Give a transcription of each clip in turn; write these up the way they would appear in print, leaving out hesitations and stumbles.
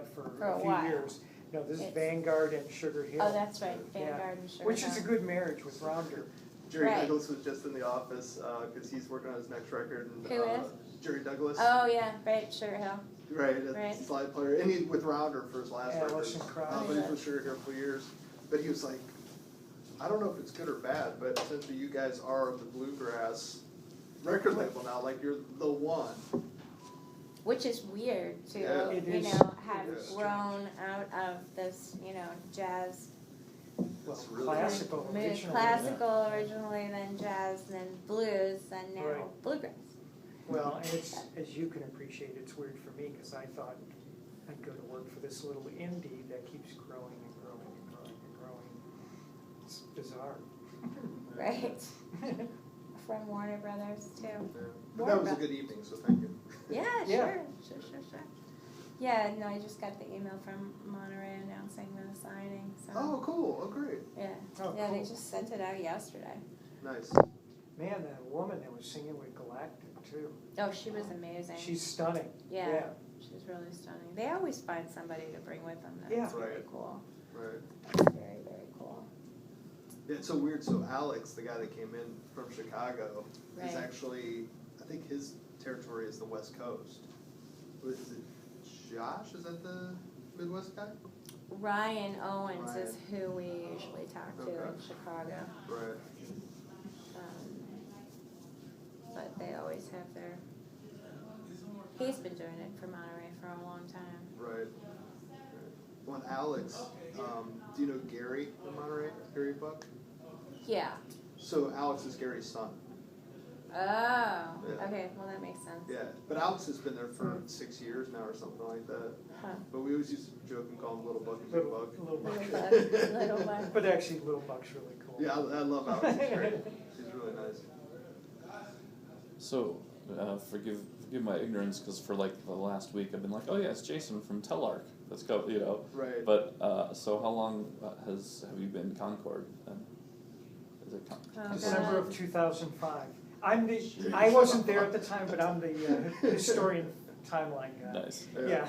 what, for a a few while. years. No, this is It's- Vanguard and Sugar Hill. Oh, that's right, Vanguard and Sugar Which is a Hill. good marriage with Rounder. Jerry Right. Douglas was just in the office because he's working on his next record. And, Who is? Jerry Douglas. Oh, yeah, right, Sugar Hill. Right, a Right. slide player. And he with Rounder for his last Alice record. and Crowd. But he's with Sugar Hill for years. But he was like, I don't know if it's good or bad, but essentially you guys are the bluegrass record label now. Like you're the one. Which is weird to, Yeah. It you is- know, it have is grown out of this, you know, jazz. Well, It's really classical originally. Classical originally, then jazz, then blues, and now Right. bluegrass. Well, and it's, as you can appreciate, it's weird for me because I thought I'd go to work for this little indie that keeps growing and growing and growing and growing. It's bizarre. Right. From Warner Brothers too. Yeah. But Warner that was a Bros. good evening, so thank you. Yeah, Yeah. sure. Yeah, no, I just got the email from Monterey announcing the signing, so. Oh, cool. Oh, great. Yeah, Oh, yeah, they cool. just sent it out yesterday. Nice. Man, that woman that was singing with Galactic too. Oh, she was amazing. She's stunning. Yeah, she's really stunning. They always find somebody to bring with them. That's Yeah. really Right. cool. Right. That's very, very cool. Yeah, it's so weird. So Alex, the guy that came in from Chicago, is Right. actually, I think his territory is the West Coast. Is it Josh? Is that the Midwest guy? Ryan Owens is Ryan. who we usually talk to Okay. in Chicago. Right. But they always have their, he's been doing it for Monterey for a long time. Right. Well, and Alex, do you know Gary in Monterey? Gary Buck? Yeah. So Alex is Gary's son. Oh, Yeah. okay, well that makes sense. Yeah, but Alex has been there for 6 years now or something like that. Huh. But we always used to joke and call him Little Buck and Big Little, Buck. little Buck. Little one. But actually, Little Buck's really cool. Yeah, I love Alex. She's great. She's really nice. So, forgive my ignorance, because for like the last week I've been like, oh yeah, it's Jason from Telarc. Let's go, you know. Right. But so how long have you been Concord? Is it December of 2005. I wasn't there at the time, but I'm the historian timeline guy. Nice. Yeah.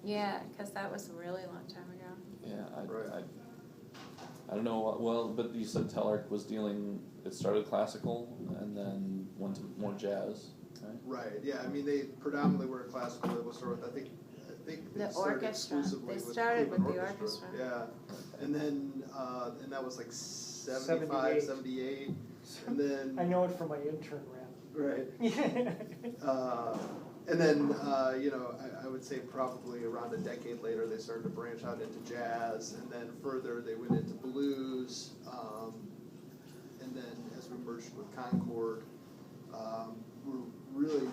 Yeah, because that was a really long time ago. Yeah, Right. I don't know. Well, but you said Telarc was dealing. It started classical and then went to more jazz, right? Right. Yeah. I mean, they predominantly were a classical label store. I think they The started orchestra. exclusively They with started with Cleveland the orchestra. Yeah. And then and that was like 78. 75, 78. And then I know it from my intern rap. right. And then, I would say probably around a decade later, they started to branch out into jazz, and then further they went into blues, and then as we merged with Concord, we're really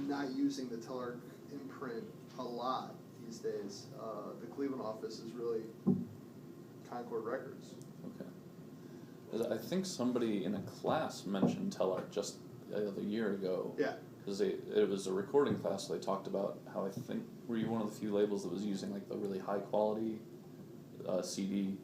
not using the Telarc imprint a lot these days. The Cleveland office is really Concord Records. Okay. I think somebody in a class mentioned Telarc just a year ago. Yeah. Because it was a recording class, so they talked about how I think, were you one of the few labels that was using like the really high quality CD,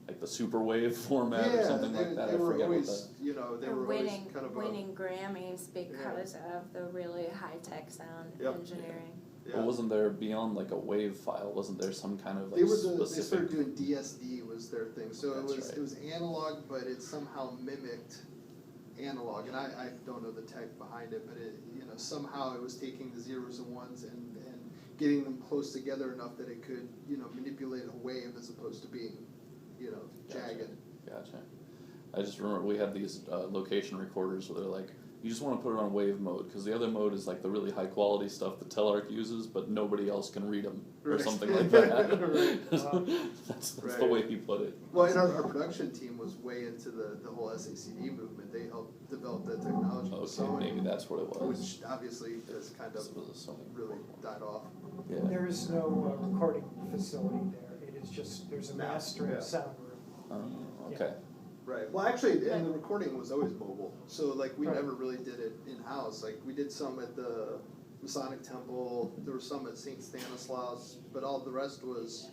like the Superwave format or something like that? They I were forget always, what that. they They're were always kind of winning Grammys because of the really high-tech sound Yep. engineering. Yeah. Well, wasn't there beyond like a wave file? Wasn't there some kind of like They specific? started doing DSD was their thing. So That's right. it was analog, but it somehow mimicked analog. And I don't know the tech behind it, but somehow it was taking the zeros and ones and getting them close together enough that it could manipulate a wave as opposed to being jagged. Gotcha. I just remember we had these location recorders where they're like, you just want to put it on wave mode because the other mode is like the really high quality stuff that Telarc uses, but nobody else can read them or Right. something like that. Right. That's the Right. way he put it. Well, and our production team was way into the whole SACD movement. They helped develop that technology. with Okay, Sony, maybe that's what it was. which obviously has kind of This was a Sony. really died off. Yeah. There is no recording facility there. It is just, there's a master and Yeah. sound room. Okay. Right. Well, actually, and the recording was always mobile. So, like, we Right. never really did it in-house. Like, we did some at the Masonic Temple. There were some at St. Stanislaus. But all the rest was,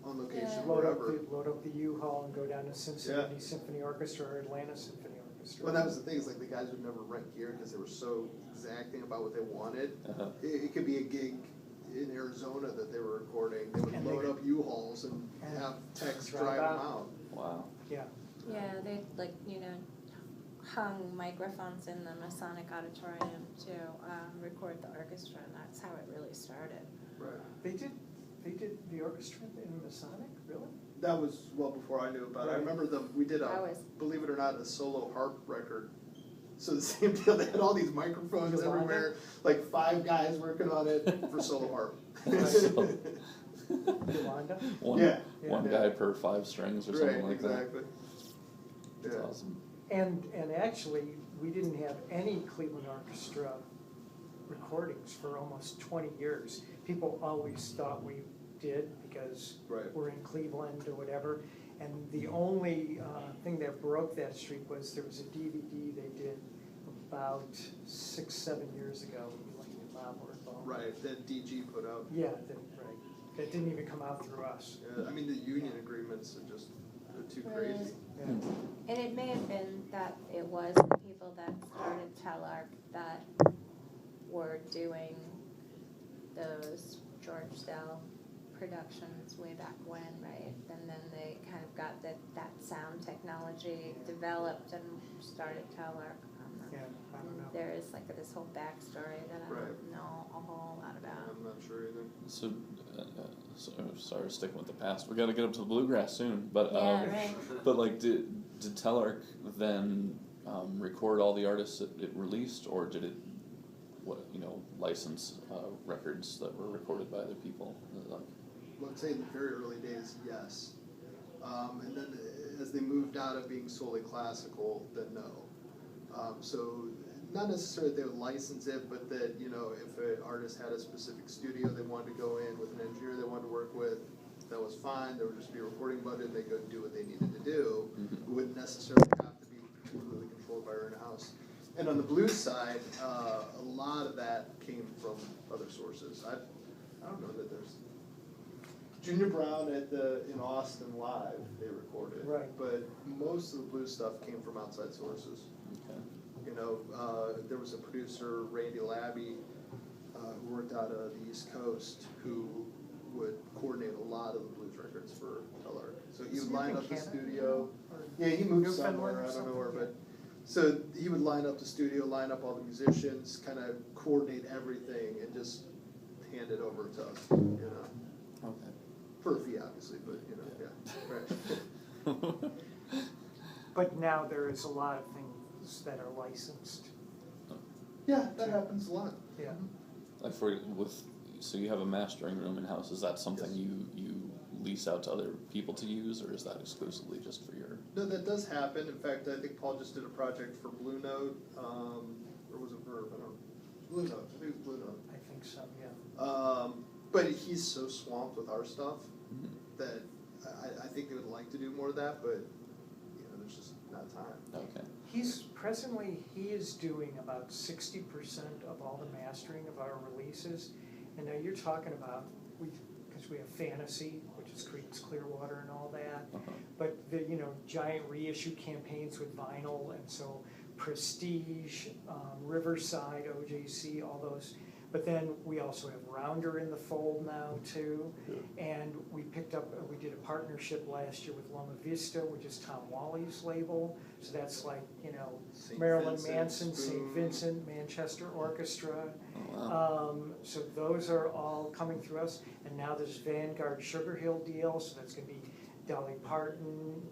on location, Yeah. wherever. Load up the U-Haul and go down to Cincinnati Symphony Orchestra or Atlanta Symphony Orchestra. Well, that was the thing, is like the guys would never rent gear because they were so exacting about what they wanted. Uh-huh. It could be a gig in recording. They would And they load could- up U-Hauls and and have techs drive drive them out. out. Wow. Yeah. Yeah, they like, hung microphones in the Masonic Auditorium to record the orchestra, and that's how it really started. Right. They did the orchestra in Masonic, really? That was well before I knew about it. I Right. remember we did I a, was- believe it or not, a solo harp record. So the same deal, they had all these microphones Yolanda? everywhere, like 5 guys working on it for solo harp. Yolanda? One, Yeah. one Yeah. guy per 5 strings or something Right, like exactly. that. That's Yeah. awesome. And actually, we didn't have any Cleveland Orchestra recordings for almost 20 years. People always thought we did because Right. we're in Cleveland or whatever. And the only thing that broke that streak was there was a DVD they did about 6-7 years ago. Elaine and Bob were involved. Right, that DG put out. Yeah, right. That didn't even come out through us. Yeah, I mean, the union agreements are just, they're too crazy. Yeah. And it may have been that it was the people that started Telarc that were doing those Georgedale productions way back when, right? And then they kind of got that sound technology developed and started Telarc. Yeah, I don't know. There is like this whole backstory that I Right. don't know a whole lot about. I'm not sure either. So, sorry, sticking with the past. We got to get up to the bluegrass soon. But Yeah, right. but like, did Telarc then record all the artists it released, or did it license records that were recorded by other people? Like, Let's say in the very early days, yes. And then as they moved out of being solely classical, then no. So not necessarily that they would license it, but that, if an artist had a specific studio they wanted to go in with an engineer they wanted to work with, that was fine. There would just be a recording budget, they could do what they needed to do. It wouldn't necessarily have to be completely controlled by our in-house. And on the blues side, a lot of that came from other sources. I don't know that there's Junior Brown in Austin Live, they recorded. Right. But most of the blues stuff came from outside sources. okay. There was a producer, Randy Labby, who worked out of the East Coast, who would coordinate a lot of the blues records for Telarc. So he would Isn't he line in up the Canada? studio. Or Yeah, he moved Newfoundland somewhere, or I don't know where, something? but, so he would line up the studio, line up all the musicians, kind of coordinate everything, and just hand it over to us, Okay. For a fee, obviously, but, yeah, right. But now there is a lot of things that are licensed. Yeah, that happens a lot. Yeah. Like so you have a mastering room in house. Is that something Yes. you lease out to other people to use, or is that exclusively just for your? No, that does happen. In fact, I think Paul just did a project for Blue Note, or was it Verve? I don't know. Blue Note. I think it was Blue Note. I think so, yeah. But he's so swamped with our stuff Mhm. that I think they would like to do more of that, but there's just not time. Okay. He is doing about 60% of all the mastering of our releases. And now you're talking about, because we have Fantasy, which is Creedence Clearwater and all that. Uh-huh. But the, giant reissue campaigns with vinyl, and so Prestige, Riverside, OJC, all those. But then we also have Rounder in the fold now too. And we did a partnership last year with Loma Vista, which is Tom Wally's label. So that's like, St. Marilyn Vincent, Manson, St. Spoon. Vincent, Manchester Orchestra. Oh, wow. So those are all coming through us. And now there's Vanguard Sugar Hill deal, so that's gonna be Dolly Parton,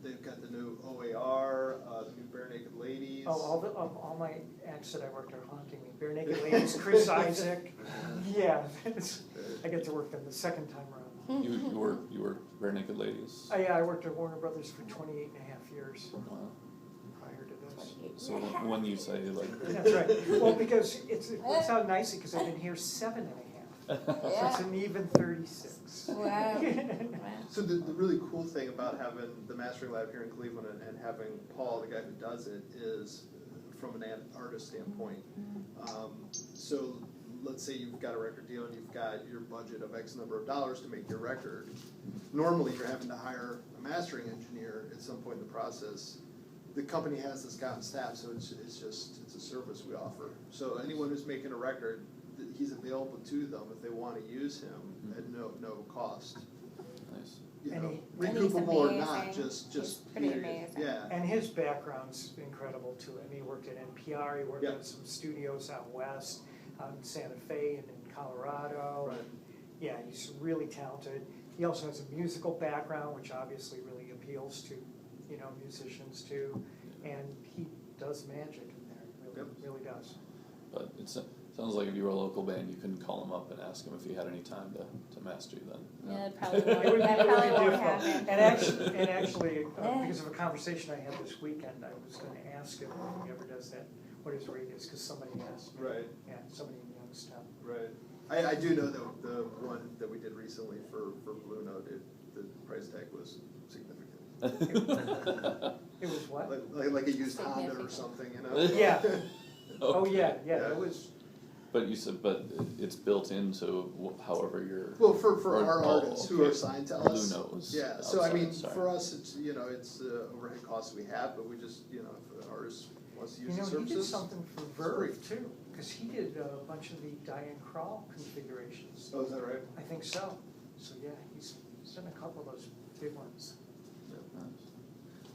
They've got the new OAR, the new Bare Naked Ladies. all my acts that I worked are haunting me. Bare Naked Ladies, Chris Isaac. Yeah, I get to work them the second time around. You were Bare Naked Ladies. Yeah, I worked at Warner Brothers for 28 and a half years Wow. prior to this. So when you say like, That's right. Well, because it works out nicely because I've been here 7 and a half. So it's an even 36. Wow. So the really cool thing about having the mastering lab here in Cleveland and having Paul, the guy who does it, is from an artist standpoint. So let's say you've got a record deal and you've got your budget of X number of dollars to make your record. Normally you're having to hire a mastering engineer at some point in the process. The company has this guy on staff, so it's a service we offer. So anyone who's making a record, he's available to them if they want to use him at no cost. Nice. You And know, he- And he's recoupable or not, amazing. just He's pretty period. amazing. Yeah. And his background's incredible too. I mean, he worked at NPR, he worked Yeah. at some studios out west, out in Santa Fe and in Colorado. Right. Yeah, he's really talented. He also has a musical background, which obviously really appeals to, you know, musicians too. And he does magic in there, really, Yep. really does. But it sounds like if you were a local band, you couldn't call him up and ask him if he had any time to master you then. No? Yeah, it probably It would won't, be that really probably won't difficult. happen. And actually, because of a conversation I had this weekend, I was gonna ask him when he ever does that, what his rate is, because somebody asked me. Right. Yeah, somebody in Youngstown. Right. I do know that the one that we did recently for Blue Note, the price tag was significant. It was what? Like a used Honda or Significant. something, you know? Yeah. Oh, Okay. yeah, yeah, Yeah. it was, But you said, it's built into however you're. Well, for Or- our oh, artists who okay. are signed to Blue us. Note was Yeah, so I outside, mean, sorry. for us, it's, you know, it's overhead costs we have, but we just, you know, if an artist wants to you use know, the he did services. something for Verve too, because he did a bunch of the Diane Krall configurations. Oh, is that right? I think so. So, yeah, he's done a couple of those big ones. Nice.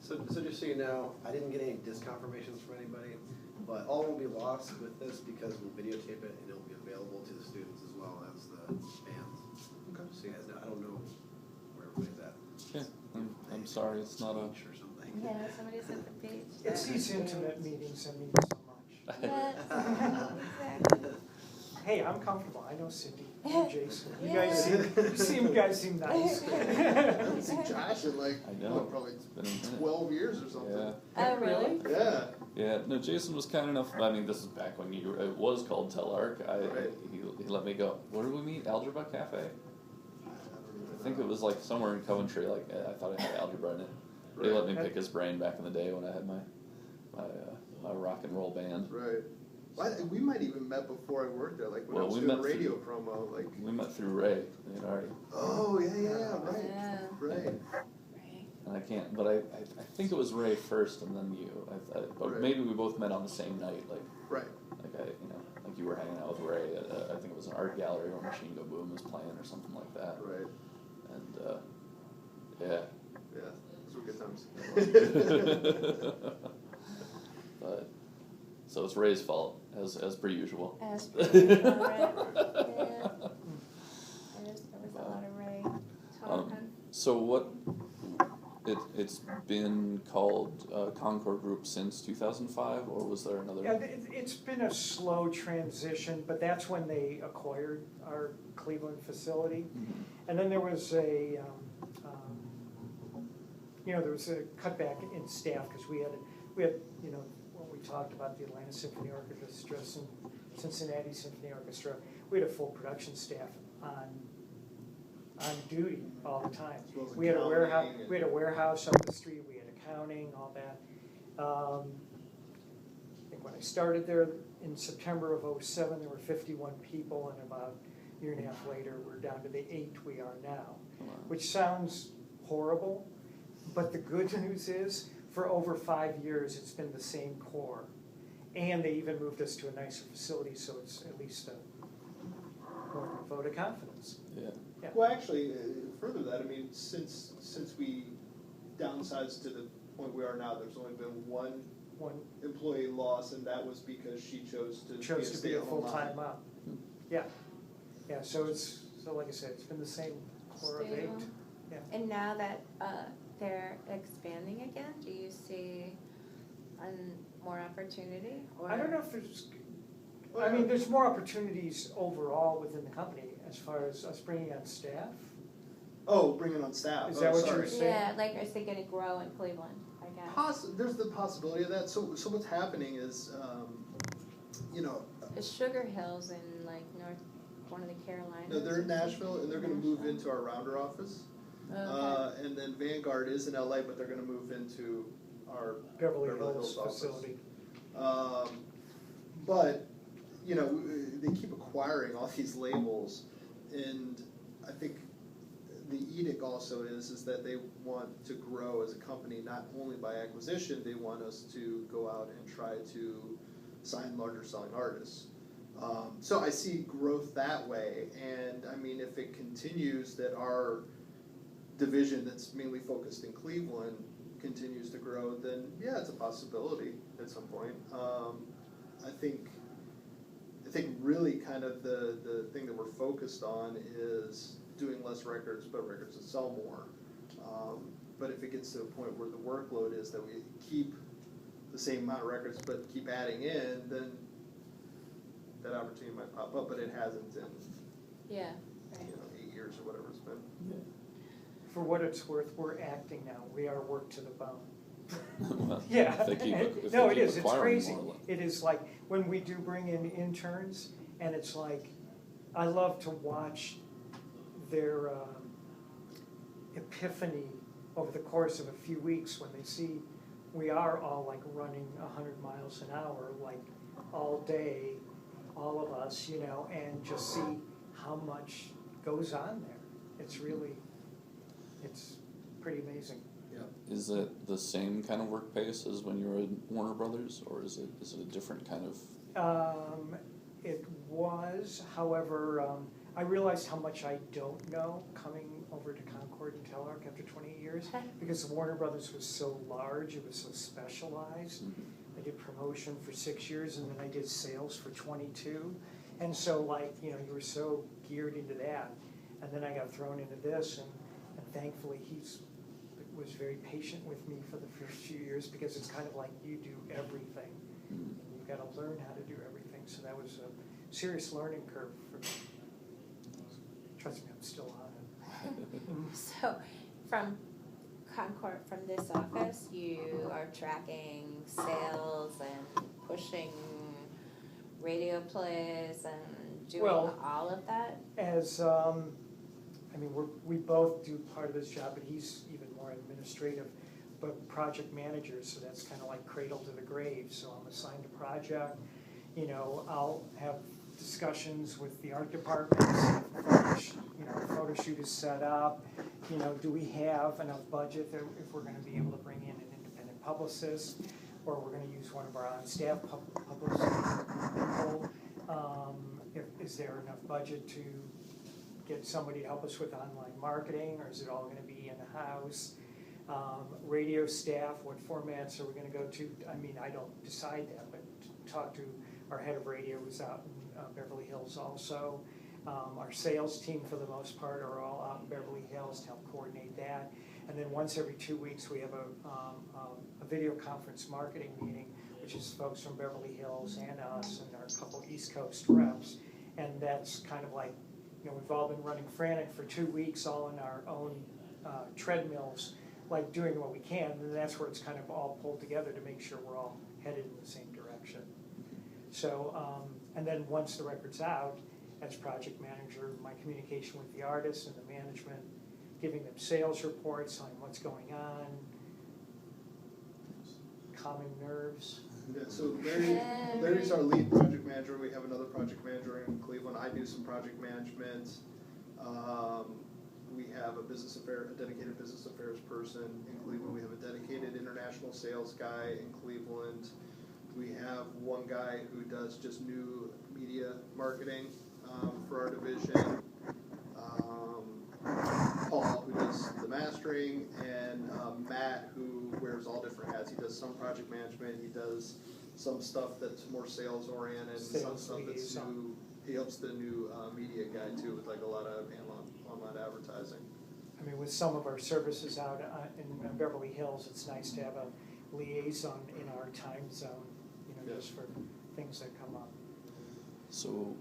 So just so you know, I didn't get any disc confirmations from anybody, but all will be lost with this because we'll videotape it and it'll be available to the students as well as the bands. Okay. So you guys know, I don't know where everybody's at. Yeah, I'm sorry, it's not a. Beach or something. Yeah, somebody said the beach. It's that these was intimate great. meetings that mean so much. Yes, exactly. Hey, I'm comfortable, I know Cindy, and Jason, you Yeah. guys seem nice. I haven't seen Josh in like, I know. what, probably It's been a minute. 12 years or something. Yeah. Oh, really? Yeah. Yeah, no, Jason was kind enough, I mean, this is back when it was called Telarc, Right. he let me go, where did we meet, Algebra Cafe? I think it was like somewhere in Coventry, like, I thought it had algebra in it. He let me pick his brain back in the day when I had my rock and roll band. Right. Well, we might even met before I worked there, like when I Well, was we doing met radio promo, like. We met through Ray, we had already, Oh, yeah, right, Yeah. right. Right. and I can't, but I think it was Ray first and then you, but Right. maybe we both met on the same night, like Right. like you were hanging out with Ray at, I think it was an art gallery where Machine Go Boom was playing or something like that. Right. And, yeah. Yeah. Those were good times. But, so it's Ray's fault, as per usual. As per usual, right? Yeah. There was a lot of Ray talking. So what, it's been called Concord Group since 2005, or was there another? Yeah, it's been a slow transition, but that's when they acquired our Cleveland facility. Mhm. And then there was a, there was a cutback in staff, because we had, you know, when we talked about the Atlanta Symphony Orchestra, Cincinnati Symphony Orchestra, we had a full production staff on duty all the time. As well as We had a accounting warehouse, and- we had a warehouse up the street, we had accounting, all that. I think when I started there in September of '07, there were 51 people, and about a year and a half later, we're down to the 8 we are now, Wow. which sounds horrible, but the good news is, for over 5 years, it's been the same core. And they even moved us to a nicer facility, so it's at least more of a vote of confidence. Yeah. Yeah. Well, actually, further that, I mean, since we downsized to the point we are now, there's only been one One employee loss, and that was because she chose to chose to be a stay-at-home full-time mom. mom. Yeah, yeah, so like I said, it's been the same core of 8. Stable. Yeah. And now that they're expanding again, do you see more opportunity? Or? I don't know if there's more opportunities overall within the company as far as us bringing on staff. Oh, bringing on staff. Is that what you sorry. were saying? Yeah, like is it going to grow in Cleveland? I guess. There's the possibility of that. So what's happening is, The Sugar Hills in like one of the Carolinas. no, they're in Nashville, and they're going to move into our Rounder office. Okay. And then Vanguard is in LA, but they're going to move into our Beverly Hills office. facility. But, they keep acquiring all these labels, and I think the edict also is that they want to grow as a company, not only by acquisition, they want us to go out and try to sign larger selling artists. So I see growth that way, and I mean, if it continues that our division that's mainly focused in Cleveland continues to grow, then yeah, it's a possibility at some point. I think really kind of the thing that we're focused on is doing less records, but records that sell more. But if it gets to a point where the workload is that we keep the same amount of records but keep adding in, then that opportunity might pop up, but it hasn't in Yeah, right. 8 years or whatever it's been. For what it's worth, we're acting now. We are work to the bone. Well, Yeah. if they keep, if No, they it keep is. It's acquiring crazy. more, like- It is like when we do bring in interns, and it's like, I love to watch their epiphany over the course of a few weeks when they see we are all like running 100 miles an hour, like all day, all of us, and just see how much goes on there. It's really, it's pretty amazing. Is it the same kind of work pace as when you were at Warner Brothers, or is it a different kind of? It was, however, I realized how much I don't know coming over to Concord and Teleark after 20 years, because Warner Brothers was so large, it was so specialized. I did promotion for 6 years, and then I did sales for 22, and so you were so geared into that, and then I got thrown into this, and thankfully was very patient with me for the first few years, because it's kind of like you do everything. You've got to learn how to do everything, so that was a serious learning curve for me. Trust me, I'm still on it. So, from Concord, from this office, you are tracking sales and pushing radio plays and doing all of that? As, we both do part of this job, but he's even more administrative, but project manager, so that's kind of like cradle to the grave. So I'm assigned a project, I'll have discussions with the art departments, photo shoot is set up, do we have enough budget that if we're gonna be able to bring in an independent publicist, or we're gonna use one of our on-staff publicist people, is there enough budget to get somebody to help us with online marketing, or is it all gonna be in-house? Radio staff, what formats are we gonna go to? I don't decide that, but talk to our head of radio who's out in Beverly Hills also. Our sales team, for the most part, are all out in Beverly Hills to help coordinate that. And then once every 2 weeks, we have a video conference marketing meeting, which is folks from Beverly Hills and us and our couple East Coast reps. And that's kind of like, we've all been running frantic for 2 weeks, all in our own treadmills, like doing what we can, and that's where it's kind of all pulled together to make sure we're all headed in the same direction. So, and then once the record's out, as project manager, my communication with the artists and the management, giving them sales reports on what's going on, calming nerves. Yeah, so Larry's our lead project manager. We have another project manager in Cleveland. I do some project management. We have a dedicated business affairs person in Cleveland. We have a dedicated international sales guy in Cleveland. We have one guy who does just new media marketing for our division. Paul, who does the mastering, and Matt, who wears all different hats. He does some project management. He does some stuff that's more sales oriented, and some stuff that's new. He helps the new media guy too, with like a lot of online advertising. With some of our services out in Beverly Hills, it's nice to have a liaison in our time zone, just for things that come up. So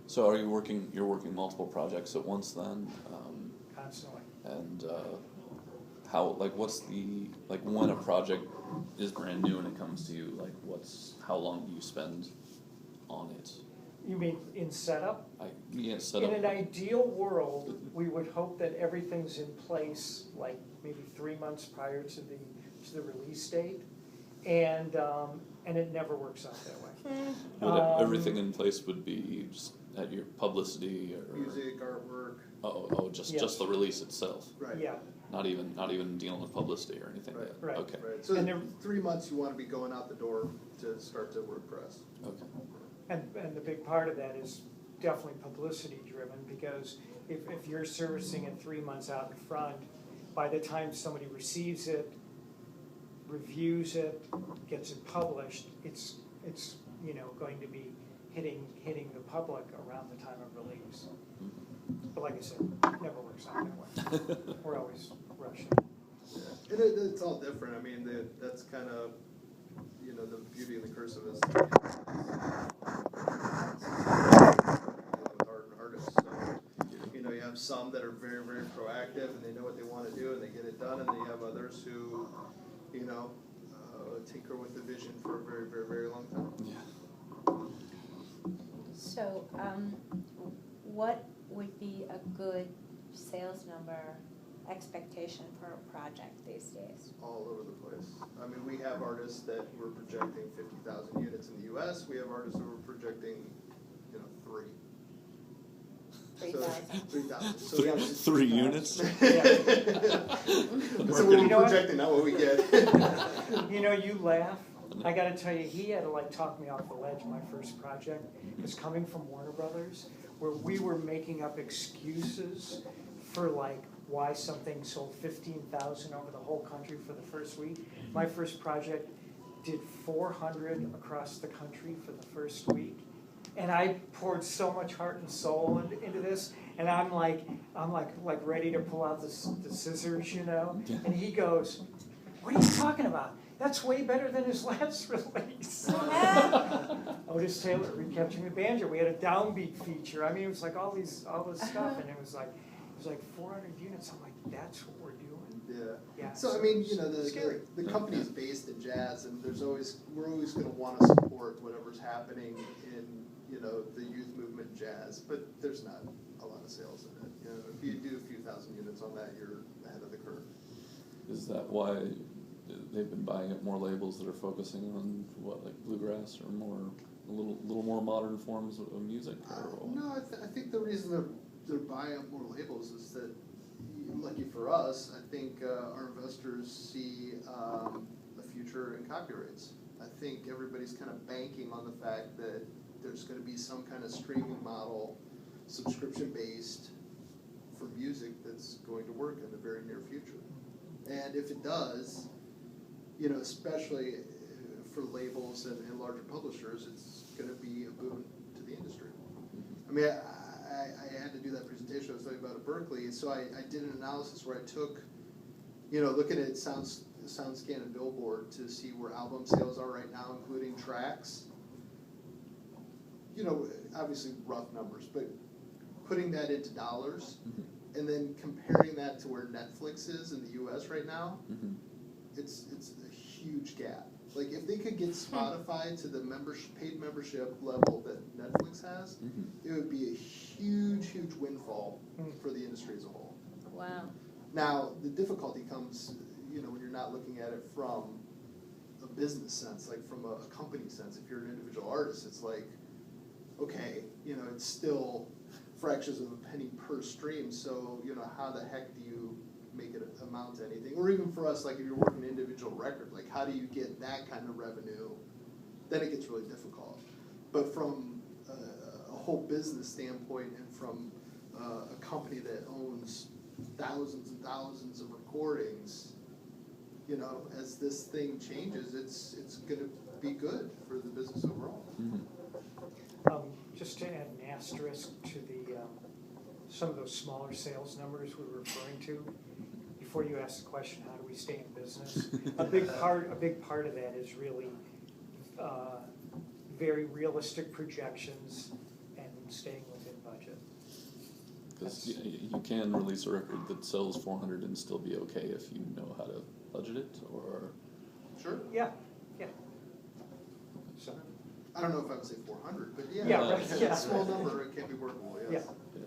so you're working multiple projects at once then? Constantly. And when a project is brand new and it comes to you, how long do you spend on it? You mean in setup? Setup. In an ideal world, we would hope that everything's in place, like maybe 3 months prior to the release date, and it never works out that way. Everything in place would be just at your publicity or music, artwork. Just the release itself. Right. Yeah. Not even dealing with publicity or anything. Right. Right. Okay. Right. So 3 months you want to be going out the door to start to WordPress. Okay. And the big part of that is definitely publicity driven, because if you're servicing it 3 months out in front, by the time somebody receives it, reviews it, gets it published, it's going to be hitting the public around the time of release. But like I said, it never works out that way. We're always rushing. Yeah. And it's all different. I mean, that's kind of, the beauty and the curse of this. With art and artists. So, you have some that are very, very proactive and they know what they want to do and they get it done, and then you have others who, tinker with the vision for a very, very, very long time. Yeah. So, what would be a good sales number expectation for a project these days? All over the place. I mean, we have artists that were projecting 50,000 units in the U.S. We have artists who were projecting, 3. 3,000. 3,000. So we have 3 units? So we're projecting, not what we get. You laugh. I gotta tell you, he had to talk me off the ledge. My first project was coming from Warner Brothers, where we were making up excuses for why something sold 15,000 over the whole country for the first week. My first project did 400 across the country for the first week. And I poured so much heart and soul into this, and I'm ready to pull out the scissors, And he goes, "What are you talking about? That's way better than his last release." Otis Taylor, Recapturing the Banjo. We had a downbeat feature. I mean, it was all this stuff, and it was 400 units. I'm like, that's what we're doing. Yeah. So I mean, the company is based in jazz, and we're always going to want to support whatever's happening in the youth movement jazz, but there's not a lot of sales in it. If you do a few thousand units on that, you're ahead of the curve. Is that why they've been buying up more labels that are focusing on bluegrass or a little more modern forms of music? No, I think the reason they're buying up more labels is that, lucky for us, I think our investors see a future in copyrights. I think everybody's kind of banking on the fact that there's going to be some kind of streaming model, subscription-based, for music that's going to work in the very near future. And if it does, especially for labels and larger publishers, it's going to be a boon to the industry. I mean, I had to do that presentation I was talking about at Berkeley, so I did an analysis where I took, looking at SoundScan and Billboard to see where album sales are right now, including tracks. Obviously rough numbers, but putting that into dollars, and then comparing that to where Netflix is in the U.S. right now, it's a huge gap. If they could get Spotify to the paid membership level that Netflix has, it would be a huge, huge windfall for the industry as a whole. Wow. Now, the difficulty comes, when you're not looking at it from a business sense, from a company sense. If you're an individual artist, it's okay, it's still fractions of a penny per stream, so, how the heck do you make it amount to anything? Or even for us, if you're working an individual record, how do you get that kind of revenue? Then it gets really difficult. But from a whole business standpoint, and from a company that owns thousands and thousands of recordings, as this thing changes, it's going to be good for the business overall. Just to add an asterisk to some of those smaller sales numbers we were referring to, before you ask the question, how do we stay in business? A big part of that is really very realistic projections and staying within budget. Because you can release a record that sells 400 and still be okay if you know how to budget it, or... Sure. Yeah. So. I don't know if I would say 400, but yeah, right, a small number, it can be workable. Yes. Yeah.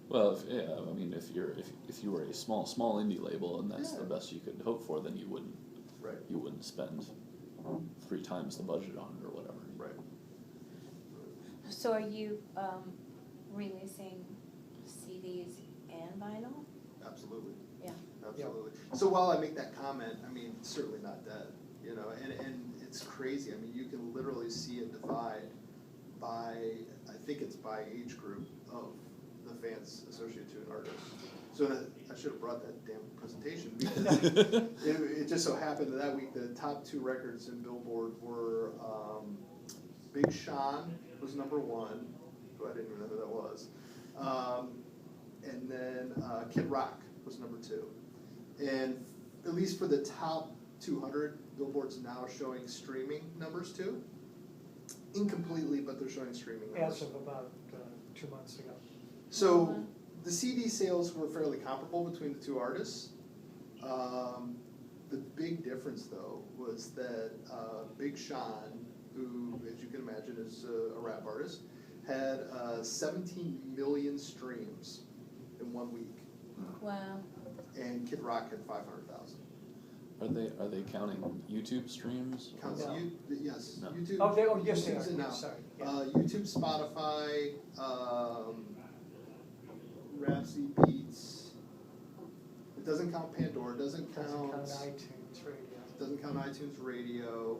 Well, if you were a small indie label and that's the best you could hope for, then you wouldn't spend 3 times the budget on it or whatever. Right. So are you releasing CDs and vinyl? Absolutely. Yeah. Absolutely. So while I make that comment, I mean, it's certainly not dead, and it's crazy. I mean, you can literally see a divide by, I think it's by age group of the fans associated to an artist. So I should have brought that damn presentation because it just so happened that week the top 2 records in Billboard were Big Sean was number 1, who I didn't even know who that was, and then Kid Rock was number 2. And at least for the top 200, Billboard's now showing streaming numbers too. Incompletely, but they're showing streaming numbers. As of about 2 months ago. So the CD sales were fairly comparable between the 2 artists. The big difference, though, was that Big Sean, who, as you can imagine, is a rap artist, had 17 million streams in 1 week. Wow. And Kid Rock had 500,000. Are they counting YouTube streams? Counts No. yes, No. YouTube. Yes, they YouTube's are. in now. Sorry. Yeah. YouTube, Spotify, Rhapsody Beats. It doesn't count Pandora. Doesn't count iTunes Radio. Doesn't count iTunes Radio.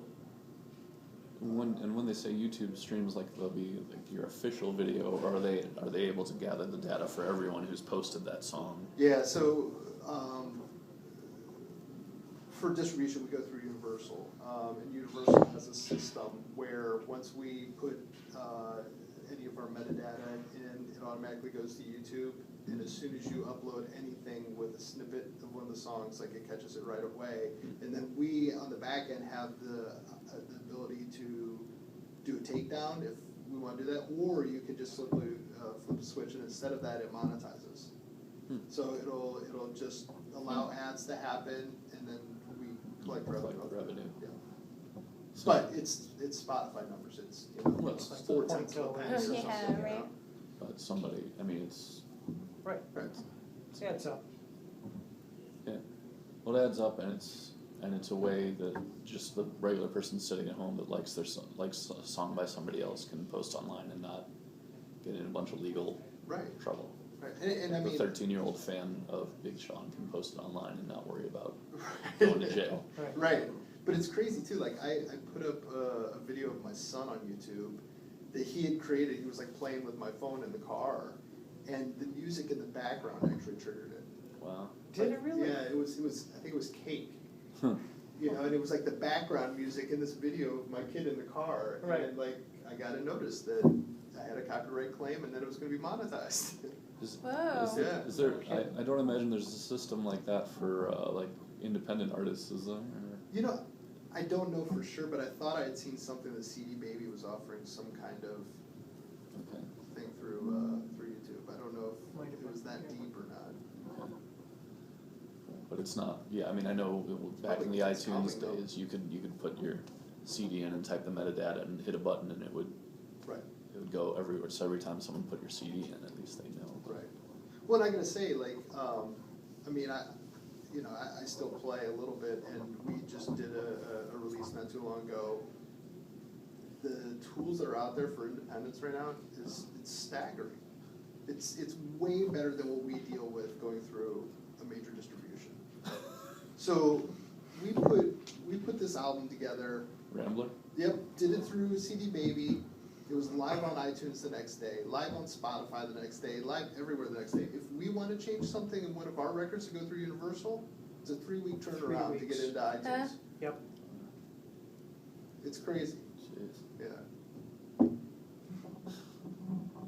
When they say YouTube streams, like they'll be like your official video, or are they able to gather the data for everyone who's posted that song? Yeah. So for distribution, we go through Universal, and Universal has a system where once we put any of our metadata in, it automatically goes to YouTube. And as soon as you upload anything with a snippet of one of the songs, like it catches it right away. And then we, on the back end, have the ability to do a takedown if we want to do that, or you can just simply flip a switch, and instead of that, it monetizes. So it'll just allow ads to happen, and then we collect revenue. Yeah. So, But it's Spotify numbers. It's Well, it's it's 4 tenths of a penny or Oh, something. yeah, you know? right. but somebody, I mean, it's Right. Right. Yeah, it's up. yeah. Well, it adds up, and it's a way that just the regular person sitting at home that likes a song by somebody else can post online and not get in a bunch of legal Right. trouble. Right. And I The mean, 13-year-old fan of Big Sean can post it online and not worry about going to jail. Right. right. But it's crazy too. Like I put up a video of my son on YouTube that he had created. He was like playing with my phone in the car, and the music in the background actually triggered it. Wow. Did it really? Yeah, it was. I think it was Cake. Huh. You know, and it was like the background music in this video of my kid in the car, Right. and like I got a notice that I had a copyright claim, and then it was going to be monetized. Whoa. Yeah. Is there? I don't imagine there's a system like that for like independent artists, is there? Or? You know, I don't know for sure, but I thought I had seen something that CD Baby was offering some kind of Okay. thing through YouTube. I don't know Might if have it was been, that yeah. deep or not. Okay. But it's not. Yeah, I mean, I know back in the Probably it's iTunes coming, though. days, you could put your CD in and type the metadata and hit a button, and it would go everywhere. So every time someone put your CD in, at least they know. Right. Well, and I gotta say, like, I mean, I still play a little bit, and we just did a release not too long ago. The tools that are out there for independence right now it's staggering. It's way better than what we deal with going through a major distribution. So we put this album together. Rambler. Yep, did it through CD Baby. It was live on iTunes the next day, live on Spotify the next day, live everywhere the next day. If we want to change something in one of our records to go through Universal, it's a 3-week turnaround to get weeks. into iTunes. Yep. It's crazy. Jeez. Yeah.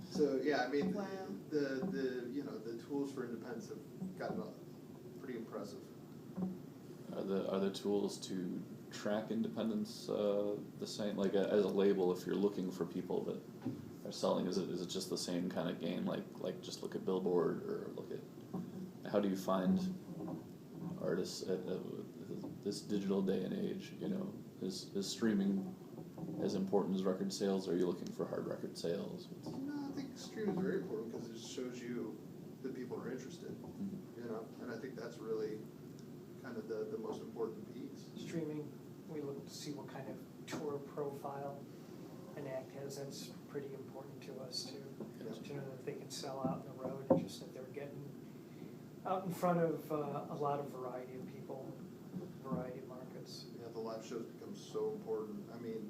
So yeah, I mean, Wow. the tools for independence have gotten pretty impressive. Are the tools to track independence the same? Like as a label, if you're looking for people that are selling, is it just the same kind of game? Like just look at Billboard or look at how do you find artists at this digital day and age? You know, is streaming as important as record sales? Or are you looking for hard record sales? No, I think streaming is very important because it just shows you that people are interested. You know, and I think that's really kind of the most important piece. Streaming, we look to see what kind of tour profile an act has. That's pretty important to us too. Yeah. To know that they can sell out on the road, and just that they're getting out in front of a lot of variety of people, variety of markets. Yeah, the live shows become so important. I mean,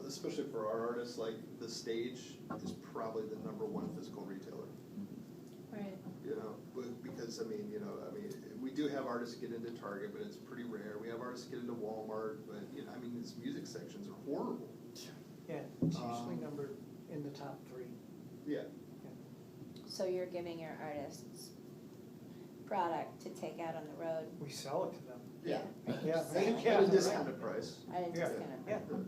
especially for our artists, like the stage is probably the number one physical retailer. Right. You know, because we do have artists get into Target, but it's pretty rare. We have artists get into Walmart, but these music sections are horrible. Yeah, it's usually numbered in the top 3. Yeah. So you're giving your artists product to take out on the road. We sell it to them. Yeah. Yeah, Selling it yeah. At a on the discounted road. price. At a Yeah. discounted Yeah. price.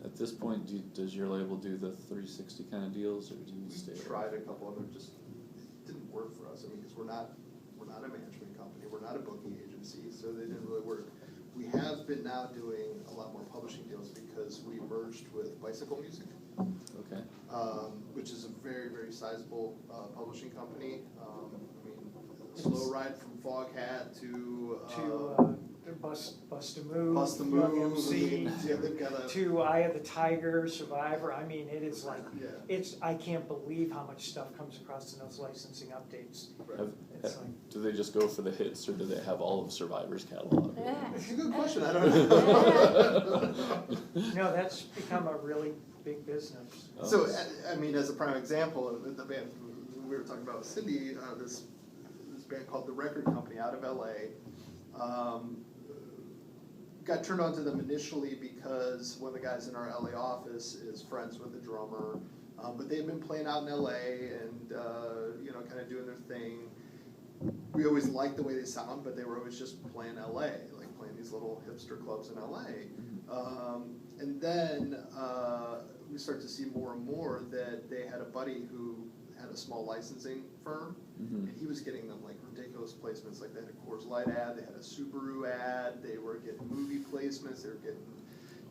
At this point, does your label do the 360 kind of deals, or do you stay? We tried a couple of them, just it didn't work for us. Because we're not a management company, we're not a booking agency, so they didn't really work. We have been now doing a lot more publishing deals because we merged with Bicycle Music, Okay. which is a very, very sizable publishing company. Slow Ride from Foghat to Bust a Move, Bust a Young Move. MC, They've got a to Eye of the Tiger, Survivor. It is like, yeah. I can't believe how much stuff comes across in those licensing updates. Right. It's like, Do they just go for the hits, or do they have all of Survivor's catalog? It's a good question. I don't know. no, that's become a really big business. So, as a prime example, the band we were talking about with Cindy, this band called The Record Company out of LA, got turned on to them initially because one of the guys in our LA office is friends with the drummer, but they've been playing out in LA and kind of doing their thing. We always liked the way they sound, but they were always just playing LA, like playing these little hipster clubs in LA. And then we start to see more and more that they had a buddy who had a small licensing firm, and he was getting them like ridiculous placements. Like they had a Coors Light ad, they had a Subaru ad, they were getting movie placements, they were getting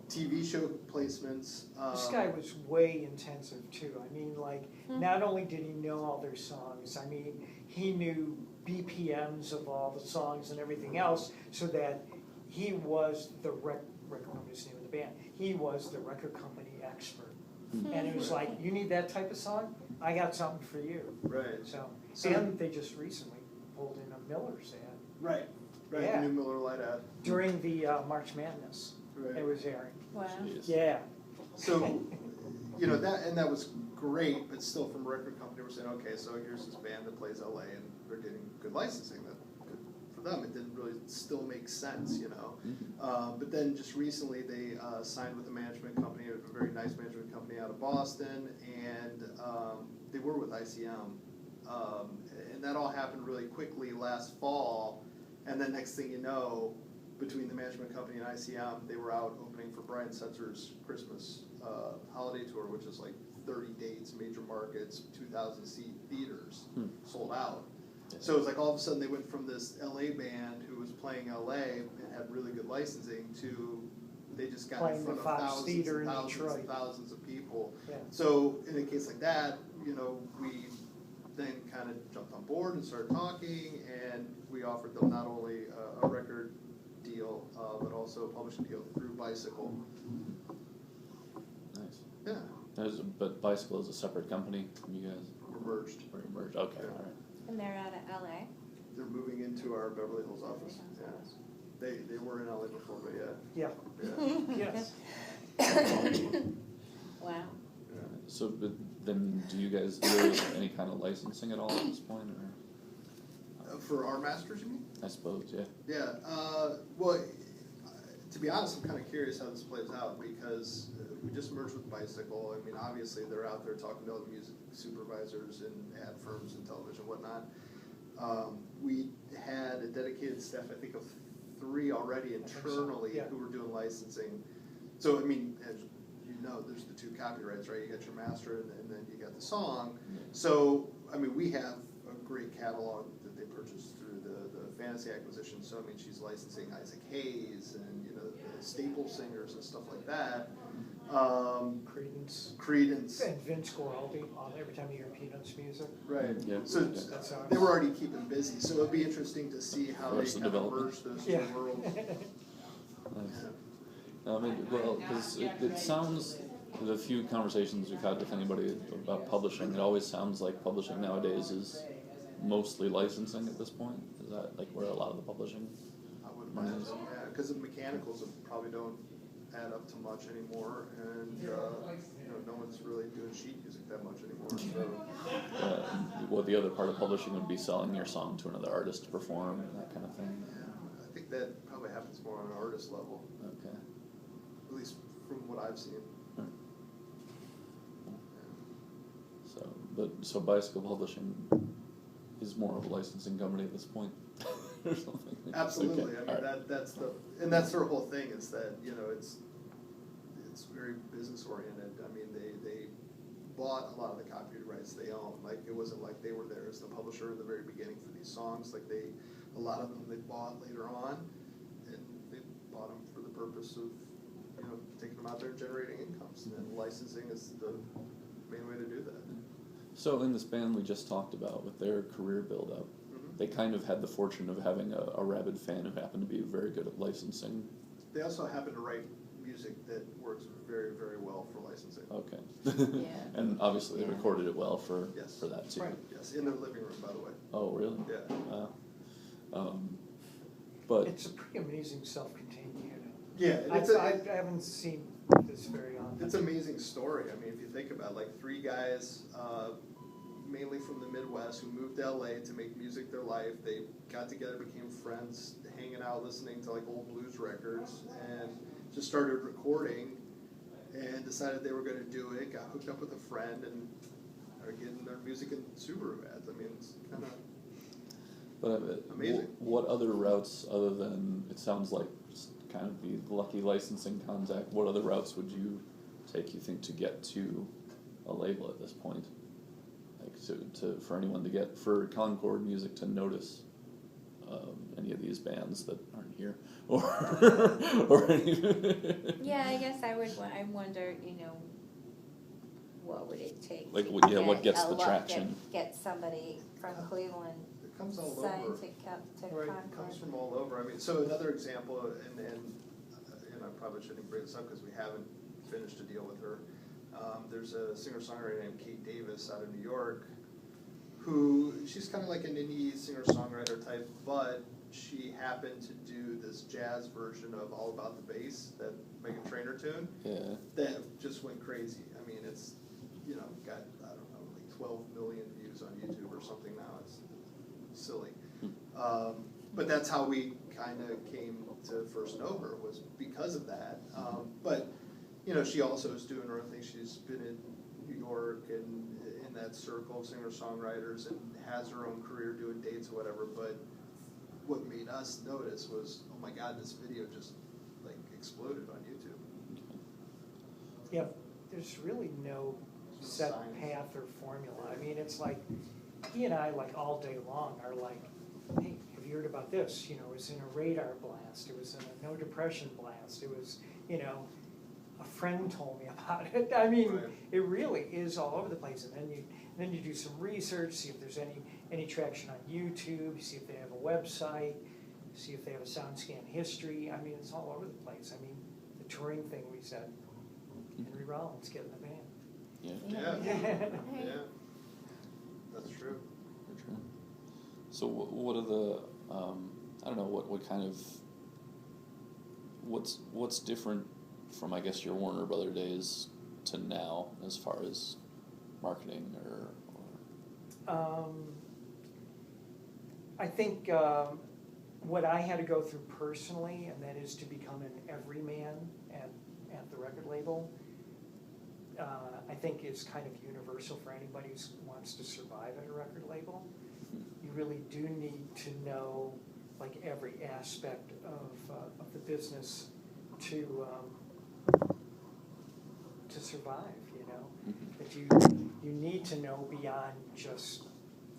TV show placements. This guy was way intensive too. Not only did he know all their songs, he knew BPMs of all the songs and everything else, so that he was the record company, is the name of the band. He was the record company expert. And it was like, you need that type of song? I got something for you. Right. So and they just recently pulled in a Miller's ad. Right. Yeah. The new Miller Lite ad. During the March Madness. Right. It was airing. Wow. Jeez. Yeah. So, that was great, but still from a record company we're saying, okay, so here's this band that plays LA and they're getting good licensing. That good for them. It didn't really still make sense, But then just recently they signed with a management company, a very nice management company out of Boston, and they were with ICM. And that all happened really quickly last fall, and then next thing you know, between the management company and ICM, they were out opening for Brian Setzer's Christmas holiday tour, which is like 30 dates, major markets, 2,000-seat theaters, sold out. So it was like all of a sudden they went from this LA band who was playing LA and had really good licensing to they just got Playing in front the of Fox thousands Theater and in thousands Detroit. and thousands of people. Yeah. So in a case like that, we then kind of jumped on board and started talking, and we offered them not only a record deal, but also a publishing deal through Bicycle. Nice. Yeah, But Bicycle is a separate company from you guys? we're merged. Or you merged? Okay, Yeah. all right. And they're out of LA. They're moving into our Beverly Hills office. Yeah. They were in LA before, but Yeah. yeah. Yes. Wow. Yeah. So, but then do you guys do any kind of licensing at all at this point, or? For our masters, you mean? I suppose, yeah. Yeah. Well, to be honest, I'm kind of curious how this plays out because we just merged with Bicycle. Obviously they're out there talking to other music supervisors and ad firms and television and whatnot. We had a dedicated staff, I think, of 3 already internally Yeah. who were doing licensing. So, as you know, there's the 2 copyrights, right? You got your master and then you got the song. So, we have a great catalog that they purchased through the Fantasy acquisition. So, she's licensing Isaac Hayes and, the staple singers and stuff like that. Credence. And Vince Guaraldi on every time you hear Peanuts music. Right. Yeah. So That's they were already keeping busy. So it'll be interesting to see how they Rest of kind of development. merge those 2 Yeah. worlds. Nice. Because it sounds, the few conversations we've had with anybody about publishing, it always sounds like publishing nowadays is mostly licensing at this point. Is that like where a lot of the publishing I would money imagine, is? yeah, because the mechanicals probably don't add up to much anymore, and no one's really doing sheet music that much anymore. So Well, the other part of publishing would be selling your song to another artist to perform and that kind of thing. I think that probably happens more on an artist level, Okay. at least from what I've seen. So Bicycle Publishing is more of a licensing company at this point, or something. Absolutely. Okay. I mean, Alright. that's their whole thing, is that, it's very business oriented. I mean, they bought a lot of the copyright rights they own. Like, it wasn't like they were there as the publisher in the very beginning for these songs. Like, a lot of them they bought later on, and they bought them for the purpose of, taking them out there and generating incomes. And licensing is the main way to do that. So in this band we just talked about, with their career build-up, they kind of had the fortune of having a rabid fan who happened to be very good at licensing. They also happen to write music that works very, very well for licensing. Okay. Yeah. And obviously they Yeah. recorded it well for Yes. for that too. Right. Yes, in their living room, by the way. Oh, really? Yeah. Wow. But It's a pretty amazing self-contained unit. Yeah, I haven't seen this very often. it's an amazing story. I mean, if you think about it, like 3 guys, mainly from the Midwest, who moved to LA to make music their life. They got together, became friends, hanging out, listening to like old blues records, and just started recording, and decided they were going to do it. Got hooked up with a friend, and are getting their music in Subaru ads. I mean, it's kind of amazing. What other routes, other than, it sounds like just kind of the lucky licensing contact, what other routes would you take, you think, to get to a label at this point? Like for anyone to get, for Concord Music to notice any of these bands that aren't here, or any. Yeah, I guess I wonder, what would it take Like, to what gets the get traction? Get somebody from Cleveland It comes all signed over. to Right, it Concord. comes from all over. I mean, so another example, and I probably shouldn't bring this up because we haven't finished a deal with her. There's a singer-songwriter named Kate Davis out of New York, who, she's kind of like an indie singer-songwriter type, but she happened to do this jazz version of All About the Bass, that Meghan Trainor tune, Yeah. that just went crazy. I mean, it's, got, I don't know, like 12 million views on YouTube or something now. It's silly. But that's how we kind of came to first know her, was because of that. But, she also is doing her own thing. She's been in New York and in that circle of singer-songwriters, and has her own career doing dates or whatever. But what made us notice was, oh my God, this video just like exploded on YouTube. Yeah, there's really no set Science. path or formula. I mean, it's like, he and I, like, all day long are like, hey, have you heard about this? It was in a radar blast, it was in a no depression blast, it was, a friend told me about it. I mean, Right. it really is all over the place. And then you do some research, see if there's any traction on YouTube, see if they have a website, see if they have a SoundScan history. I mean, it's all over the place. I mean, the touring thing we said, Henry Rollins get in the band. Yeah. Yeah. That's true. For sure. So what are the I don't know, what kind of, what's different from, I guess, your Warner Brother days to now, as far as marketing or I think what I had to go through personally, and that is to become an everyman at the record label, I think is kind of universal for anybody who wants to survive at a record label. You really do need to know like every aspect of the business to survive. That you need to know beyond just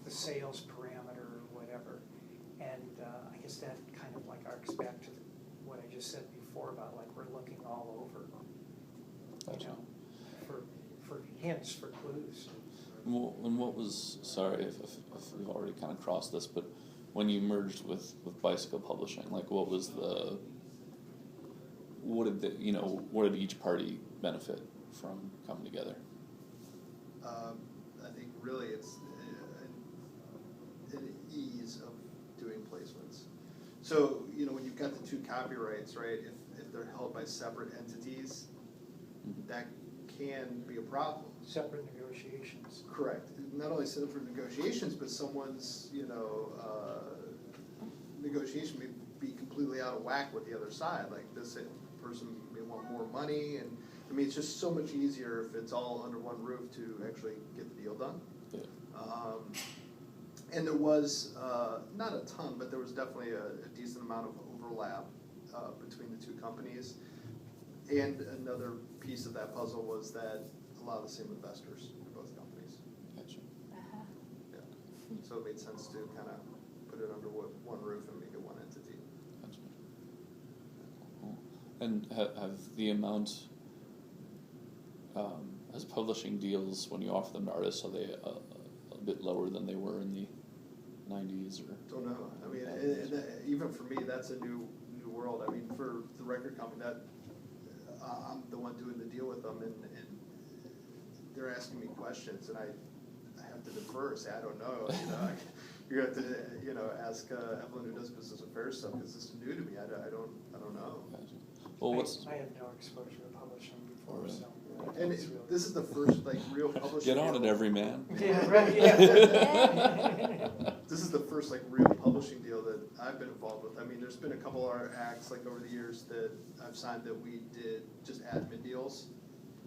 the sales parameter or whatever. And I guess that kind of like arcs back to what I just said before about like we're looking all over, Gotcha. For hints, for clues. Well, and what was, sorry if we've already kind of crossed this, but when you merged with Bicycle Publishing, like what did each party benefit from coming together? I think really it's an ease of doing placements. So, when you've got the 2 copyrights, right, if if they're held by separate entities, Mhm. that can be a problem. Separate negotiations. Correct. Not only set up for negotiations, but someone's, negotiation may be completely out of whack with the other side. Like this person may want more money, and I mean, it's just so much easier if it's all under one roof to actually get the deal done. Yeah. And there was, not a ton, but there was definitely a decent amount of overlap between the two companies. And another piece of that puzzle was that a lot of the same investors in both companies. Gotcha. Uh-huh. Yeah. So it made sense to kind of put it under one roof and make it one entity. Gotcha. Cool. And have the amount, as publishing deals, when you offer them to artists, are they a bit lower than they were in the 90s or? Don't know. I mean, even for me, that's a new world. I mean, for the record company, that I'm the one doing the deal with them, and they're asking me questions, and I have to defer, say I don't know. You're going to have to ask Evelyn, who does business affairs stuff, because this is new to me. I don't know. Gotcha. Well, what's I had no exposure to publishing before, Alright. so. And it's really- this is the first real publishing. get on it, deal. every man? Yeah, right, yeah. This is the first real publishing deal that I've been involved with. I mean, there's been a couple other acts over the years that I've signed that we did just admin deals.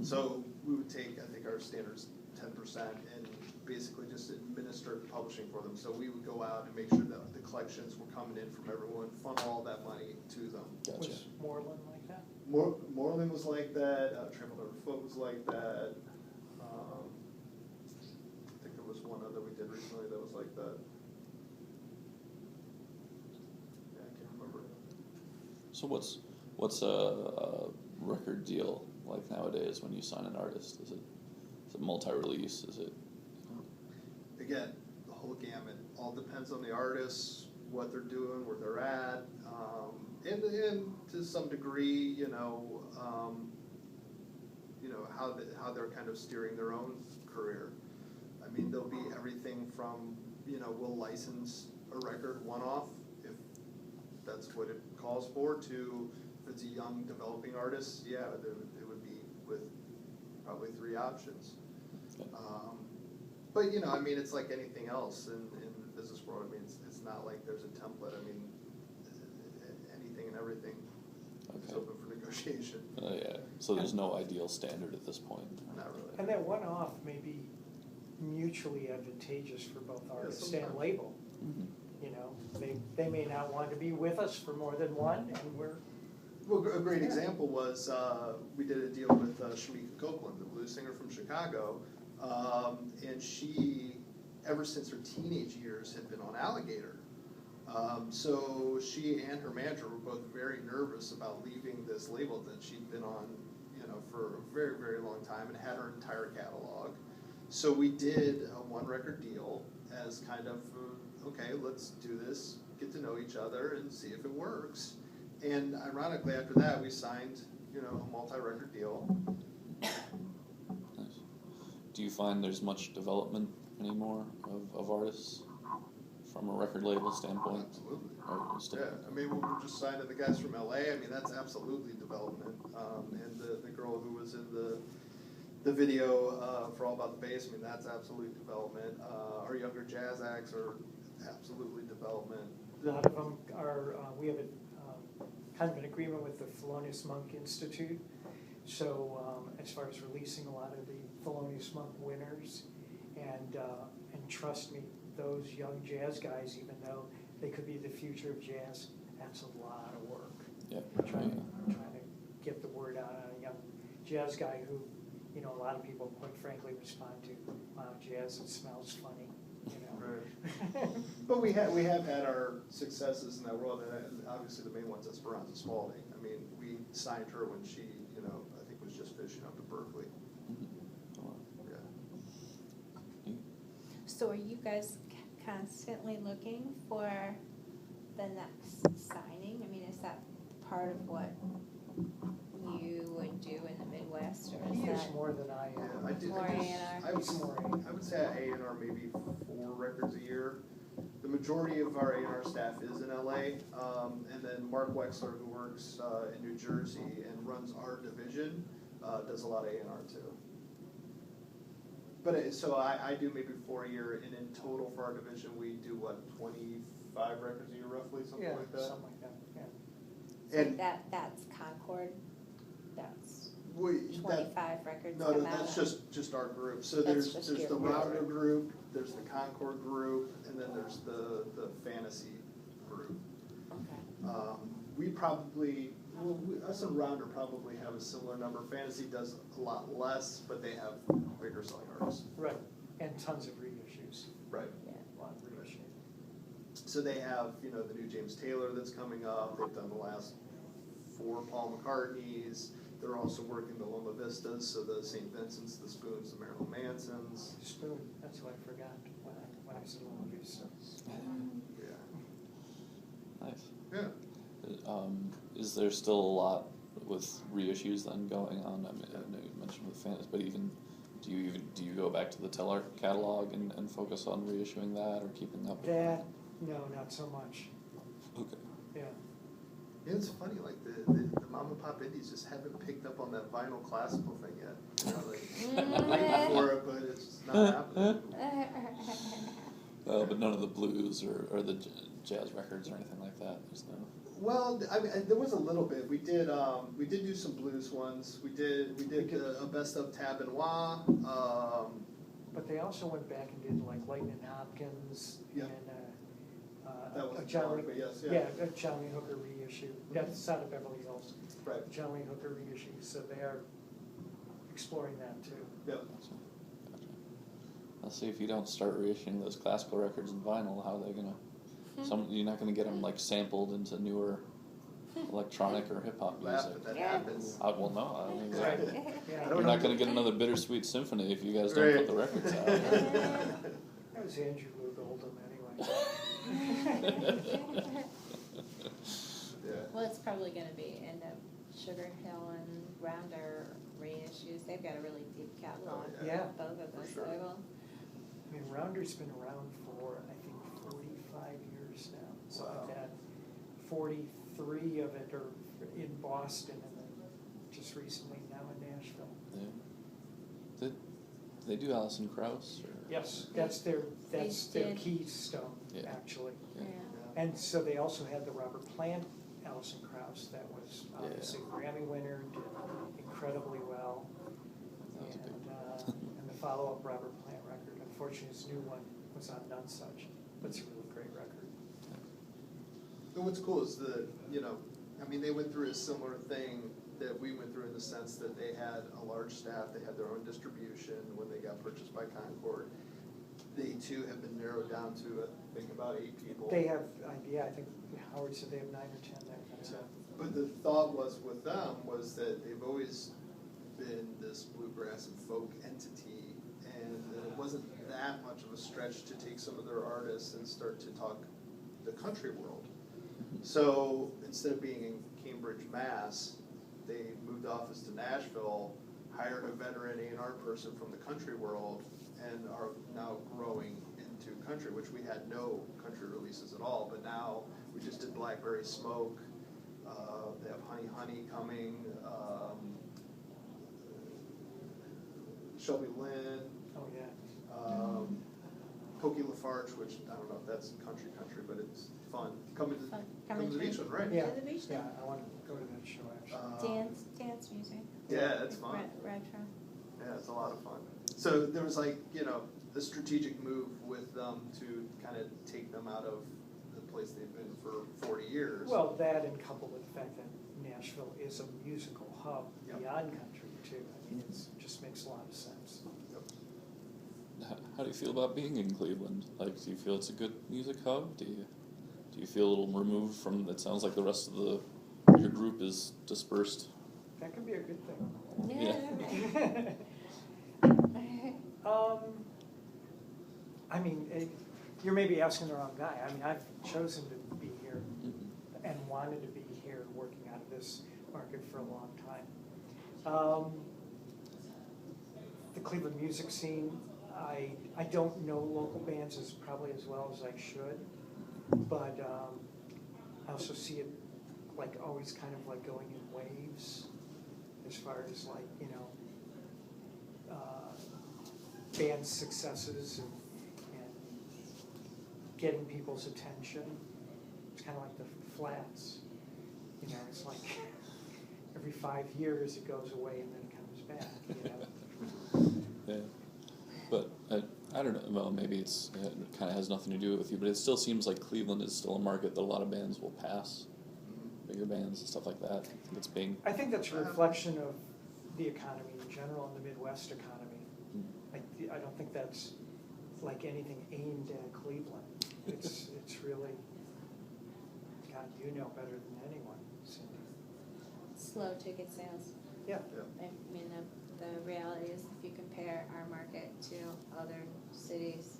So we would take, I think our standard's 10% and basically just administer the publishing for them. So we would go out and make sure that the collections were coming in from everyone, funnel all that money to them. Gotcha. Was Moreland like that? Moreland was like that, Trampled Underfoot was like that. I think there was one other we did recently that was like that. Yeah, I can't remember. So what's a record deal like nowadays when you sign an artist? Is it multi-release? Is it? Again, the whole gamut. All depends on the artist, what they're doing, where they're at, and to some degree, how they're kind of steering their own career. I mean, there'll be everything from, we'll license a record one-off if that's what it calls for, to if it's a young developing artist, yeah, it would be with probably 3 options. Okay. But I mean, it's like anything else in the business world. I mean, it's not like there's a template. I mean, anything and everything is Okay. open for negotiation. Yeah. So there's no ideal standard at this point. Not really. And that one-off may be mutually advantageous for both artist and sometimes. label. Mm-hmm. They may not want to be with us for more than one, and we're, Well, a great example was we did a deal with Shamika Copeland, the blues singer from Chicago, and she, ever since her teenage years, had been on Alligator. So she and her manager were both very nervous about leaving this label that she'd been on, for a very, very long time and had her entire catalog. So we did a 1-record deal as kind of, okay, let's do this, get to know each other and see if it works. And ironically, after that, we signed, a multi-record deal. Nice. Do you find there's much development anymore of artists from a record label standpoint? Absolutely. Or still- Yeah, I mean, we were just signing the guys from LA. I mean, that's absolutely development. And the girl who was in the video for All About the Bass, I mean, that's absolutely development. Our younger jazz acts are absolutely development. a lot of them are, we have kind of an agreement with the Thelonious Monk Institute. So as far as releasing a lot of the Thelonious Monk winners, and trust me, those young jazz guys, even though they could be the future of jazz, that's a lot of work. Yeah. Trying to get the word out on a young jazz guy who, a lot of people, quite frankly, respond to, wow, jazz, it smells funny, Right. But we have had our successes in that world, and obviously the main one's Esperanza Spalding. I mean, we signed her when she, I think was just finishing up at Berkeley. Mm-hmm. Oh, Yeah. So are you guys constantly looking for the next signing? I mean, is that part of what you would do in the Midwest, or is He is that more than I am. Yeah, I did. more I A&R? would say A&R maybe 4 records a year. the majority of our A&R staff is in LA, and then Mark Wexler, who works in New Jersey and runs our division, does a lot of A&R too. But so I do maybe 4 a year, and in total for our division, we do what, 25 records a year roughly, something Yeah, like that? something like that, yeah. And That's Concord, that's we, 25 records no, come out. that's just our group. So That's there's just the your group. Rounder group, there's the Concord group, and then there's the fantasy group. Okay. We probably, us and Rounder probably have a similar number. Fantasy does a lot less, but they have bigger selling artists. Right, and tons of reissues, Right. a lot of reissues. So they have, you know, the new James Taylor that's coming up. They've done the last 4 Paul McCartneys. They're also working the Loma Vistas, so the St. Vincent's, the Spoons, the Marilyn Mansons. Spoon, that's what I forgot when I was in Loma Vista. Yeah. Nice. Yeah. Is there still a lot with reissues then going on? I mean, I know you mentioned with fans, but do you go back to the Teller catalog and focus on reissuing that or keeping up with That, no, not so much, Okay. yeah. Yeah, it's funny, like the mom and pop indies just haven't picked up on that vinyl classical thing yet. You know, like, waiting for it, but it's just not happening. But none of the blues or the jazz records or anything like that. There's no. Well, I mean, there was a little bit. We did do some blues ones. We did a best of Tab and Wah. But they also went back and did like Lightning Hopkins Yeah. and That was a John Lee, but yes, yeah, a John Lee Hooker reissue. That's out of Beverly Hills. Right. John Lee Hooker reissue, so they are exploring that too. Yeah. Gotcha. Let's see if you don't start reissuing those classical records in vinyl, how are they gonna? You're not gonna get them like sampled into newer electronic or hip hop Laugh, music. but that happens. Well, no, I mean, Right. I Yeah. don't you're know. not gonna get another Bittersweet Symphony if you guys don't Right. put the records out. That was Andrew Luke Oldham anyway. Yeah. Well, it's probably gonna be in the Sugar Hill and Rounder reissues, they've got a really deep catalog. Oh, yeah. Both of For those, sure. they will. I mean, Rounder's been around for, I think, 45 years now, something Wow. like that. 43 of it are in Boston and then just recently now in Nashville. Yeah. Did they do Alison Krauss? Or? Yes, that's their did. keystone, Yeah. actually. Yeah. And so they also had the Robert Plant, Alison Krauss, that was obviously Grammy winner, did incredibly well. That was a big And the follow-up Robert Plant record, unfortunately his new one was on None Such, but it's a really great record. And what's cool is I mean, they went through a similar thing that we went through in the sense that they had a large staff, they had their own distribution when they got purchased by Concord. They too have been narrowed down to, I think, about 8 people. They have, I think Howard said they have 9 or 10 there. So. But the thought was with them was that they've always been this bluegrass and folk entity, and that it wasn't that much of a stretch to take some of their artists and start to talk the country world. So instead of being in Cambridge, Mass, they moved the office to Nashville, hired a veteran A&R person from the country world, and are now growing into country, which we had no country releases at all, but now we just did Blackberry Smoke, they have Honey Honey coming, Shelby Lynn, Oh, yeah. Pokey Lafarge, which I don't know if that's country, but it's fun. Come to the beach one, right? Yeah, To the beach yeah, then. I want to go to that show actually. Dance music. Yeah, that's fun. Retro. Yeah, it's a lot of fun. So there was a strategic move with them to kind of take them out of the place they've been for 40 years. Well, that and coupled with the fact that Nashville is a musical hub Yep. beyond country too. I mean, it just makes a lot of sense. How do you feel about being in Cleveland? Like, do you feel it's a good music hub? Do you feel a little removed from? It sounds like the rest of your group is dispersed. That could be a good thing. Yeah. I mean, you're maybe asking the wrong guy. I mean, I've chosen to be here Mm-hmm. and wanted to be here working out of this market for a long time. The Cleveland music scene, I don't know local bands as probably as well as I should, but I also see it like always kind of like going in waves as far as like, you know, band successes and getting people's attention. It's kind of like the Flats, you know, it's like every 5 years it goes away and then it comes back, you know. Yeah, but I don't know. Well, maybe it kind of has nothing to do with you, but it still seems like Cleveland is still a market that a lot of bands will pass, bigger bands and stuff like that. I think it's being. I think that's a reflection of the economy in general and the Midwest economy. I don't think that's like anything aimed at Cleveland. It's really, God, you know better than anyone, Cindy. Slow ticket sales. Yeah. I mean, the reality is if you compare our market to other cities,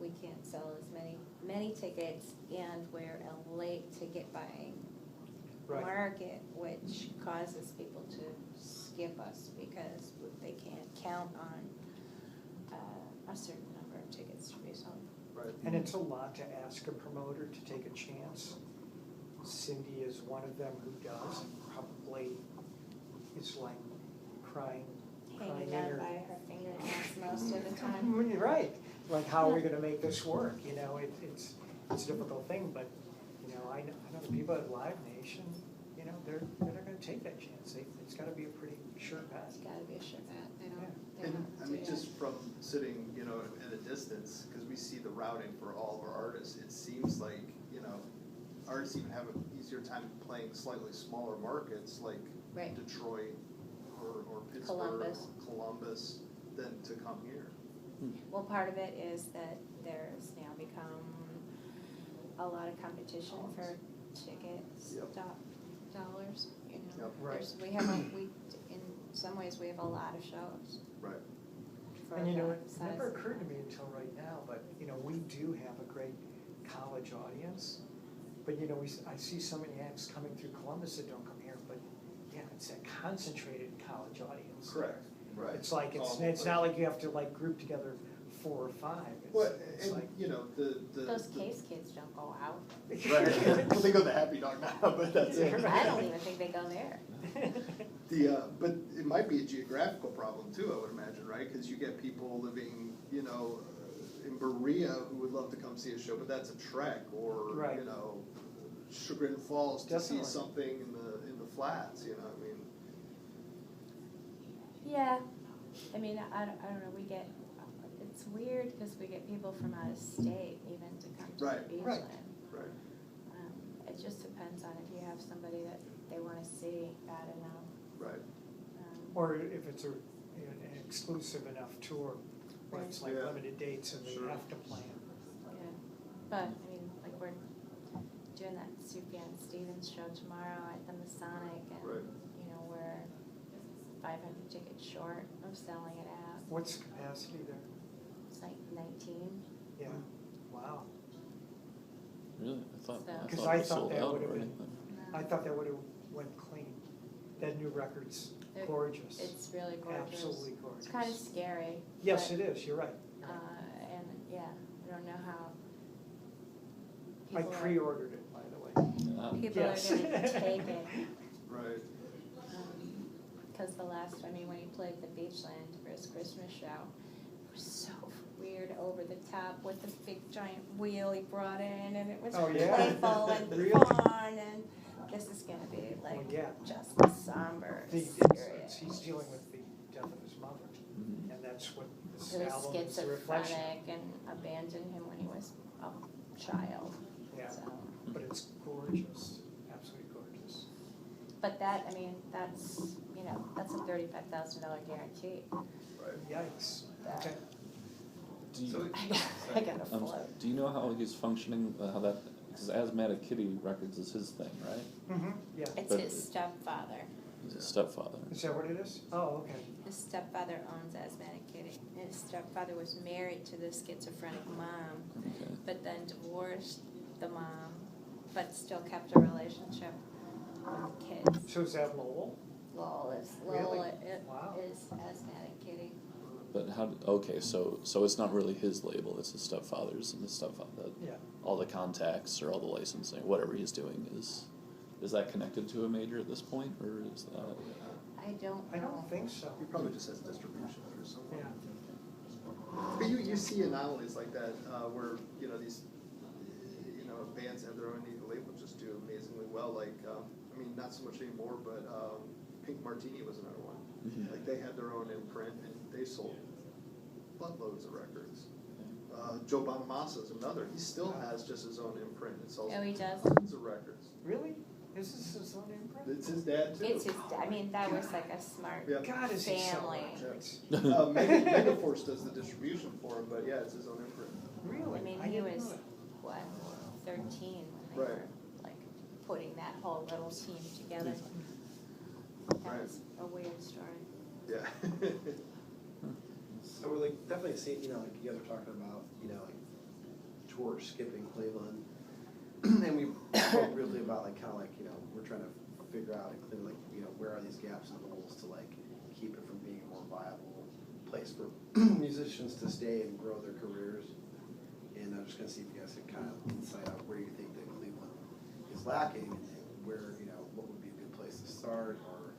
we can't sell as many tickets, and we're a late ticket buying Right. market, which causes people to skip us because they can't count on a certain number of tickets to be sold. Right. And it's a lot to ask a promoter to take a chance. Cindy is one of them who does, and probably is like crying Hanging in on her. by her fingernails most of the time. Right, like how are we gonna make this work, you know, it's a difficult thing, but, you know, I know the people at Live Nation, you know, they're not gonna take that chance, it's gotta be a pretty sure bet. It's gotta be a sure bet. They don't. They And don't I mean, do just from sitting, you know, at a distance, because we see the routing for all of our artists, it seems like, you know, artists even have an easier time playing slightly smaller markets like Right. Detroit or Pittsburgh, Columbus. than to come here. Well, part of it is that there's now become a lot of competition for tickets, Yep. dollars, you know. Yep. Right. In some ways, we have a lot of shows. Right. For And you know, that it size. never occurred to me until right now, but, you know, we do have a great college audience. But, you know, I see so many acts coming through Columbus that don't come here, but, yeah, it's that concentrated college audience. Correct. Right. It's like, All it's over. not like you have to like group together 4 or 5. Well, It's and, like, you know, the. Those case kids don't go out. Right. Well, they go to Happy Dog now, but that's it. I don't even think they go there. But it might be a geographical problem too, I would imagine, right? Because you get people living, you know, in Berea who would love to come see a show, but that's a trek, or Right. you know, Chagrin Falls to Definitely. see something in the flats. You know, I mean, Yeah, I mean, I don't know, it's weird because we get people from out of state even to come to Right. the beach Right. land. right? It just depends on if you have somebody that they wanna see bad enough. Right. Or if it's an exclusive enough tour, where it's like Yeah. limited dates and they Sure. have to plan. Yeah, but, I mean, like, we're doing that Sufjan Stevens show tomorrow at the Masonic, and, Right. you know, we're 500 tickets short of selling it out. What's the capacity there? It's like 19. Yeah, wow. Really? I thought So- it 'Cause was I thought sold that out would've already. been- I thought that would've went clean. That new record's It- gorgeous. It's really gorgeous. Absolutely gorgeous. It's kind of scary. Yes, but, it is, you're right. And, yeah, I don't know how I people are, pre-ordered it, by the way. Ah. people Yes. are gonna take it. Right. Because the last time when he played the Beachland for his Christmas show, it was so weird, over the top with the big giant wheel he brought in, and it was Oh, yeah? playful and Really? fun, and this is gonna be like Well, yeah. just somber, serious. He's dealing with the death of his mother, Mhm. and that's what this He was album is a reflection. schizophrenic and abandoned him when he was a child. Yeah. So, But it's gorgeous, absolutely gorgeous. but that, I mean, that's, you know, that's a $35,000 guarantee. Right. Yikes, That- okay. Do you, So- I gotta float. do you know how he's functioning? How that? Because Asthmatic Kitty Records is his thing, right? Mm-hmm, yeah. It's But- his stepfather. He's a stepfather. Is that what it is? Oh, okay. His stepfather owns Asthmatic Kitty. And his stepfather was married to the schizophrenic mom, Okay. but then divorced the mom, but still kept a relationship with the kids. So is that Lowell? Lowell is Really? it Wow. is Asthmatic Kitty. But okay, so it's not really his label, it's his stepfather's, and his stepfather, Yeah. all the contacts or all the licensing, whatever he's doing is that connected to a major at this point, or is that? I don't I know. don't think so. He probably just has distribution or something. Yeah. But you see anomalies like that, where, you know, these, you know, bands have their own unique label, just do amazingly well, like, I mean, not so much anymore, but, Pink Martini was another one. Mhm. Like, they had their own imprint, and they sold buttloads of records. Joe Bonamassa is another, he still has just his own imprint, and sells Oh, he does? tons of records. Really? Is this his own imprint? It's his dad, too. It's his, I mean, that was like a smart Yeah. God, is he so family. records? Megaforce does the distribution for him, but yeah, it's his own imprint. Really? I mean, I he didn't was, know that. what, 13 when they Right. were like putting that whole little team together. That Right. was a weird story. Yeah. So we're like definitely seeing, you know, like you guys are talking about, you know, like tour skipping Cleveland. And we spoke really about like kind of like, you know, we're trying to figure out in Cleveland, like, you know, where are these gaps and holes to like keep it from being a more viable place for musicians to stay and grow their careers. And I'm just gonna see if you guys can kind of insight out where you think that Cleveland is lacking and then where, you know, what would be a good place to start or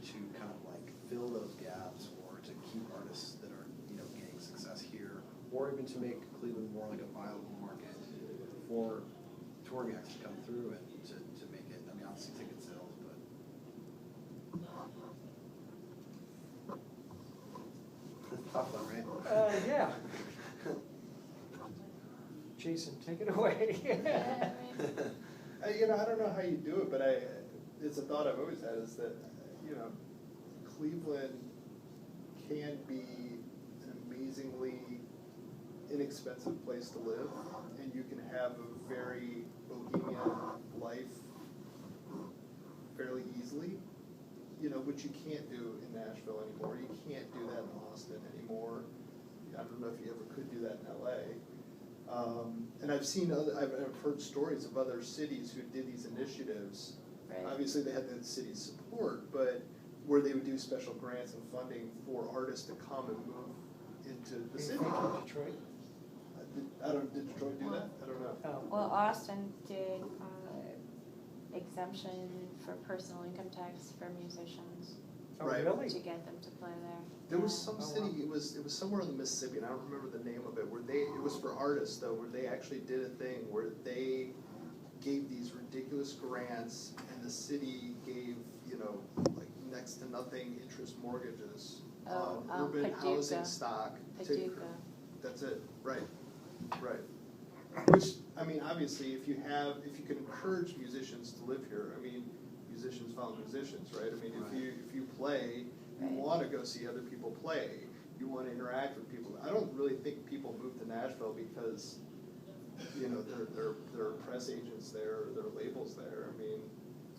to kind of like fill those gaps or to keep artists that are, you know, gaining success here, or even to make Cleveland more like a viable market for touring acts to come through and to make it, I mean, obviously ticket sales, but. Tough one, right? Yeah. Jason, take it away. You know, I don't know how you do it, but it's a thought I've always had is that, you know, Cleveland can be an amazingly inexpensive place to live, and you can have a very bohemian life fairly easily, you know, which you can't do in Nashville anymore. You can't do that in Austin anymore. I don't know if you ever could do that in LA. And I've seen I've heard stories of other cities who did these initiatives. Right. Obviously, they had the city's support, but where they would do special grants and funding for artists to come and move into the city. Detroit? Did Detroit do that? I don't know. Oh. Well, Austin did exemption for personal income tax for musicians Oh, Right. really? to get them to play there. There was Yeah. some Oh, city, wow. it was somewhere in the Mississippi, and I don't remember the name of it, where it was for artists though, where they actually did a thing where they gave these ridiculous grants, and the city gave, you know, like next to nothing interest mortgages on urban housing Paducah. stock. Paducah. That's it, right. Which, I mean, obviously, if you can encourage musicians to live here, I mean, musicians follow musicians, right? I mean, if you play, you Right. want to go see other people play. You want to interact with people. I don't really think people move to Nashville because, you know, there are press agents there, there are labels there. I mean,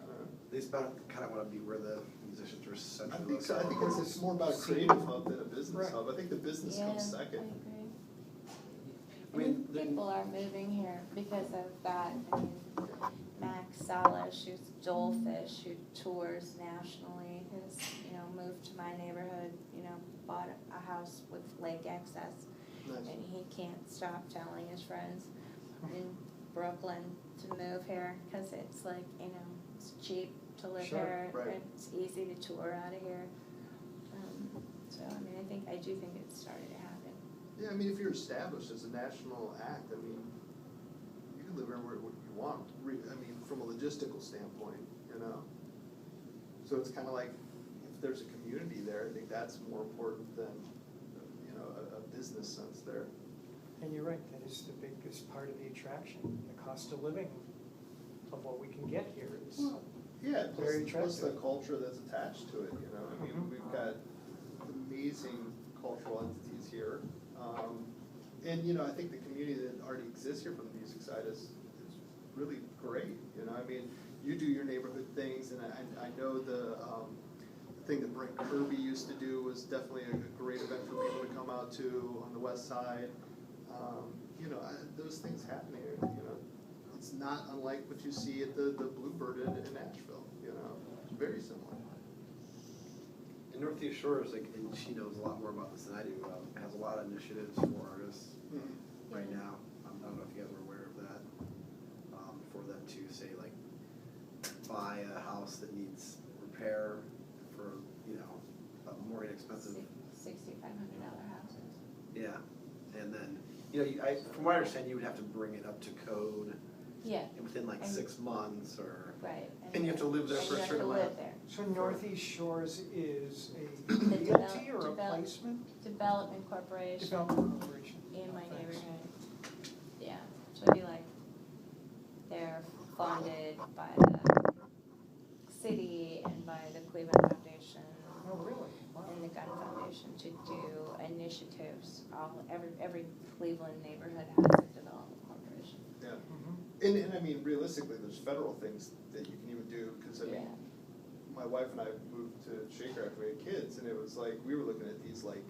I don't know. They kind of want to be where the musicians are I centrally think so. I located. think it's more about a creative hub than a business Right. hub. I think the business Yeah, comes I second. agree. I mean, then- People are moving here because of that. I mean, Max Salish, who's Dolphish, who tours nationally, has, you know, moved to my neighborhood, you know, bought a house with lake access. Nice. And he can't stop telling his friends in Brooklyn to move here, cause it's like, you know, it's cheap to live Sure, here, right. and it's easy to tour out of here. So, I mean, I do think it's starting to happen. Yeah, I mean, if you're established as a national act, I mean, you can live anywhere you want. I mean, from a logistical standpoint, you know. So it's kind of like if there's a community there, I think that's more important than, you know, a business sense there. And you're right, that is the biggest part of the attraction. The cost of living of what we can get here is, Yeah, Very plus the attractive. culture that's attached to it, you know. I mean, Mhm. we've got amazing cultural entities here. And, you know, I think the community that already exists here from the music side is really great, you know. I mean, you do your neighborhood things, and I know the thing that Brent Kirby used to do was definitely a great event for people to come out to on the west side. You know, those things happen here, you know. It's not unlike what you see at the Bluebird in Nashville, you know. It's very similar. And Northeast Shores, like, and she knows a lot more about this than I do, has a lot of initiatives for artists right now. I don't know if you guys are aware of that. For them to say, like, buy a house that needs repair for, you know, a more inexpensive. $6,500 houses. Yeah, and then, you know, from what I understand, you would have to bring it up to code Yeah, within like And- 6 months or. right. And you have to live there and for a you have certain to amount. live there. So Northeast Shores is a The realty or a develop- placement? Development Corporation Development corporation. in my Oh, thanks. neighborhood. Yeah, so it'd be like, they're funded by the city and by the Cleveland Foundation Oh, really? Wow. and the Gun Foundation to do initiatives. Every Cleveland neighborhood has a development corporation. Yeah. Mhm. And I mean, realistically, there's federal things that you can even do, because I mean, Yeah. my wife and I moved to Shaker after we had kids, and it was like, we were looking at these like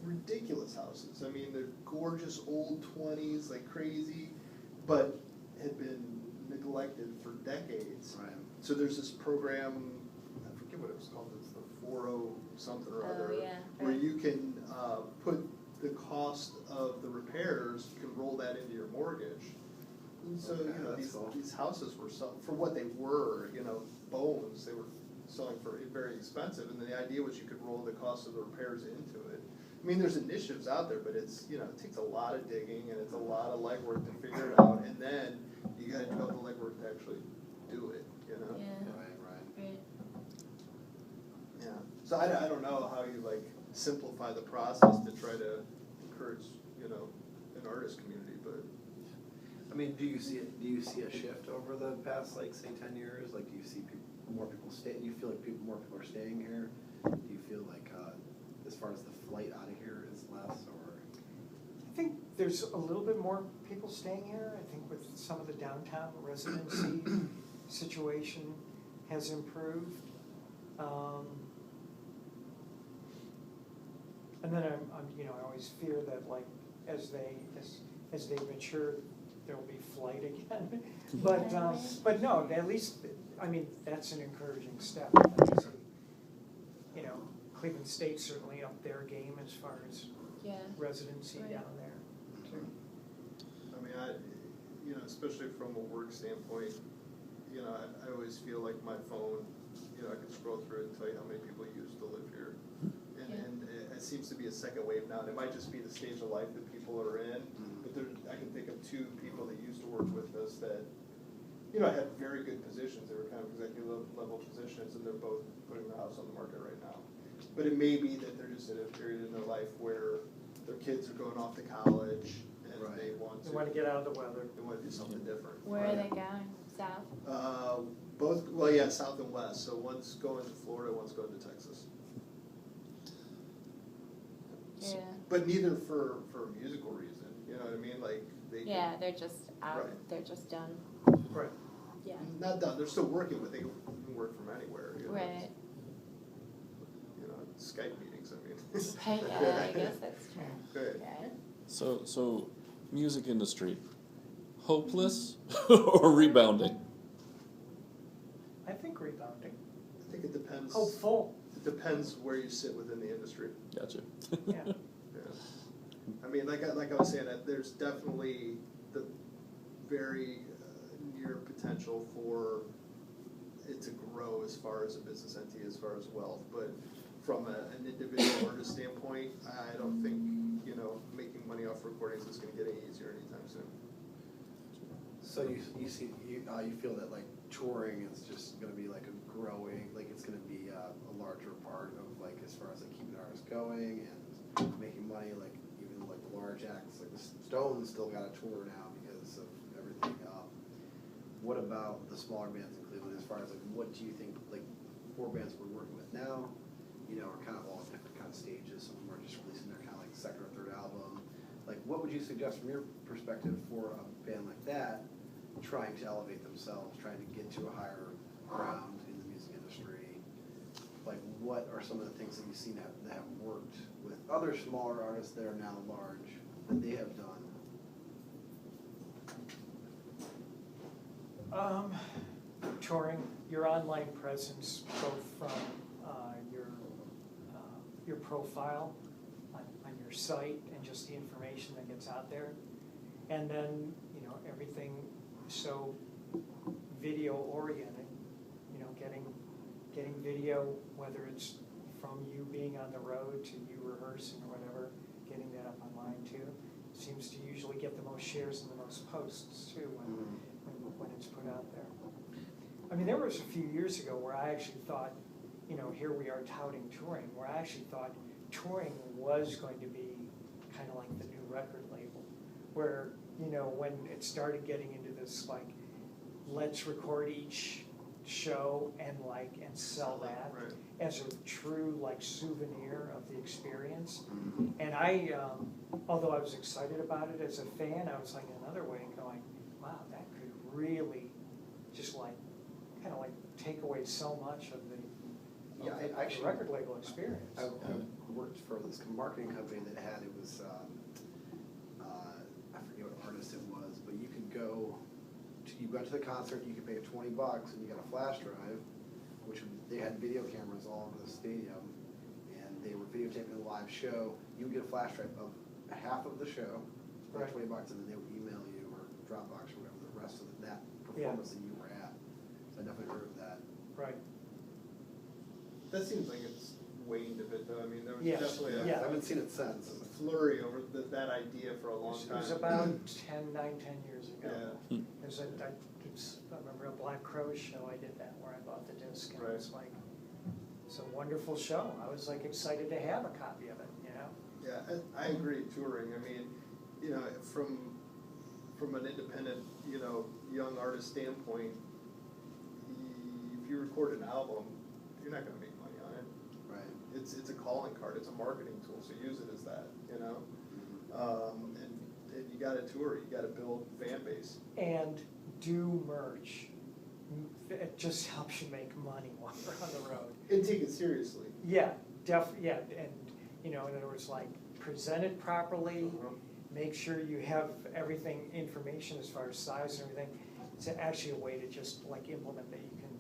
ridiculous houses. I mean, they're gorgeous old 20s, like crazy, but had been neglected for decades. Right. So there's this program, I forget what it was called, it's the 40 something or Oh, other, yeah, where right. you can put the cost of the repairs, you can roll that into your mortgage. And so, Okay, you know, that's cool. these houses were for what they were, you know, bones, they were selling for very expensive, and the idea was you could roll the cost of the repairs into it. I mean, there's initiatives out there, but it's, you know, it takes a lot of digging, and it's a lot of legwork to figure it out, and then you gotta do all the legwork to actually do it, you know? Yeah, Right. right. Yeah. So I don't know how you like simplify the process to try to encourage, you know, an artist community, but. I mean, do you see a shift over the past, like, say, 10 years? Like, do you see more people stay? Do you feel like more people are staying here? Do you feel like, as far as the flight out of here is less, or? I think there's a little bit more people staying here. I think with some of the downtown residency situation has improved. And then I'm, you know, I always fear that like as they mature, there'll be flight again. But no, at least, I mean, that's an encouraging step. You know, Cleveland State's certainly up their game as far as Yeah. residency Right. down there too. I mean, you know, especially from a work standpoint, you know, I always feel like my phone, you know, I can scroll through it and tell you how many people used to live here. And it seems to be a second wave now, and it might just be the stage of life that people are in, but I can think of 2 people that used to work with us that, you know, had very good positions. They were kind of executive level positions, and they're both putting their house on the market right now. But it may be that they're just at a period in their life where their kids are going off to college, and Right. they want They want to get out of the weather. They want to do something different. Where are they going? South? Both, well, yeah, south and west. So one's going to Florida, one's going to Texas. Yeah. But neither for a musical reason. You know what I mean? Like they. Yeah, they're just out, Right. they're just done. Right. Yeah. Not done. They're still working, but they can work from anywhere. You know? Right. You know, Skype meetings. I mean. Right, yeah, I guess that's true. Good. Right? So music industry, hopeless or rebounding? I think rebounding. I think it depends. Hopeful. It depends where you sit within the industry. Gotcha. Yeah. Yeah. I mean, like I was saying, there's definitely the very near potential for it to grow as far as a business entity, as far as wealth. But from an individual artist standpoint, I don't think, you know, making money off recordings is going to get any easier anytime soon. So you feel that like touring is just going to be like a growing, like it's going to be a larger part of like as far as like keeping artists going and making money, like even like the large acts, like the Stones still got a tour now because of everything. What about the smaller bands in Cleveland as far as like what do you think, like 4 bands we're working with now, you know, are kind of all different kind of stages. Some of them are just releasing their kind of like 2nd or 3rd album. Like what would you suggest from your perspective for a band like that trying to elevate themselves, trying to get to a higher ground in the music industry? Like what are some of the things that you've seen that have worked with other smaller artists that are now large that they have done? Touring, your online presence, both from your your profile on your site and just the information that gets out there. And then, you know, everything so video oriented, you know, getting video, whether it's from you being on the road to you rehearsing or whatever, getting that up online too. Seems to usually get the most shares and the most posts too when it's put out there. I mean, there was a few years ago where I actually thought, you know, here we are touting touring, where I actually thought touring was going to be kind of like the new record label, where, you know, when it started getting into this, like, let's record each show and sell that Right. as a true, like, souvenir of the experience. And I, although I was excited about it as a fan, I was like another way going, wow, that could really just like, kind of like take away so much of the Yeah, of the I actually- record label experience. I worked for this marketing company that had, it was, I forget what artist it was, but you could go, you went to the concert, you could pay $20 and you got a flash drive, which they had video cameras all over the stadium, and they were videotaping the live show. You would get a flash drive of half of the show, for Right. $20, and then they would email you or Dropbox or whatever the rest of that performance that you were at. So I definitely heard of that. Right, That seems like it's waned a bit though, I mean, there was Yes. definitely Yeah. I haven't seen it since. a flurry over that idea for a long it time. was about 10 years ago. Yeah, It was I remember a Black Crow show, I did that, where I bought the disc, and it was like, it's a wonderful show. I was like excited to have a copy of it, you know? yeah, I agree, touring, I mean, you know, from an independent, you know, young artist standpoint, if you record an album, you're not gonna make money on it. Right. It's a calling card, it's a marketing tool, so use it as that, you know? And you gotta tour, you gotta build fan base. And do merch. It just helps you make money while you're on the road. And take it seriously. Yeah, yeah, and, you know, in other words, like, present it properly, make sure you have everything, information as far as size and everything. It's actually a way to just like implement that you can,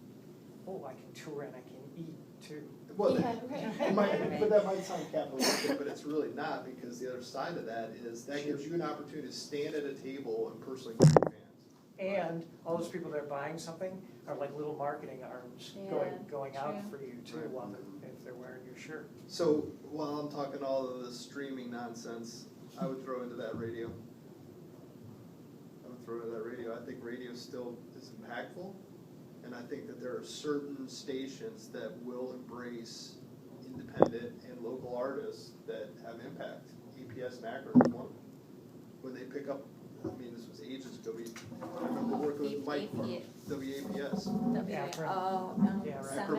oh, I can tour and I can eat too. Well, Yeah, right. it might, but that might sound capitalistic, but it's really not, because the other side of that is that gives you an opportunity to stand at a table and personally greet fans. And all those people that are buying something are like little marketing arms Yeah, going out true. for you too, Right. while if they're wearing your shirt. So while I'm talking all of this streaming nonsense, I would throw into that radio. I think radio still is impactful, and I think that there are certain stations that will embrace independent and local artists that have impact. EPS and Akron is one of them. When they pick up, I mean, this was ages ago, I remember working with Mike from WAPS. Akron. Oh, Yeah, right. Summit.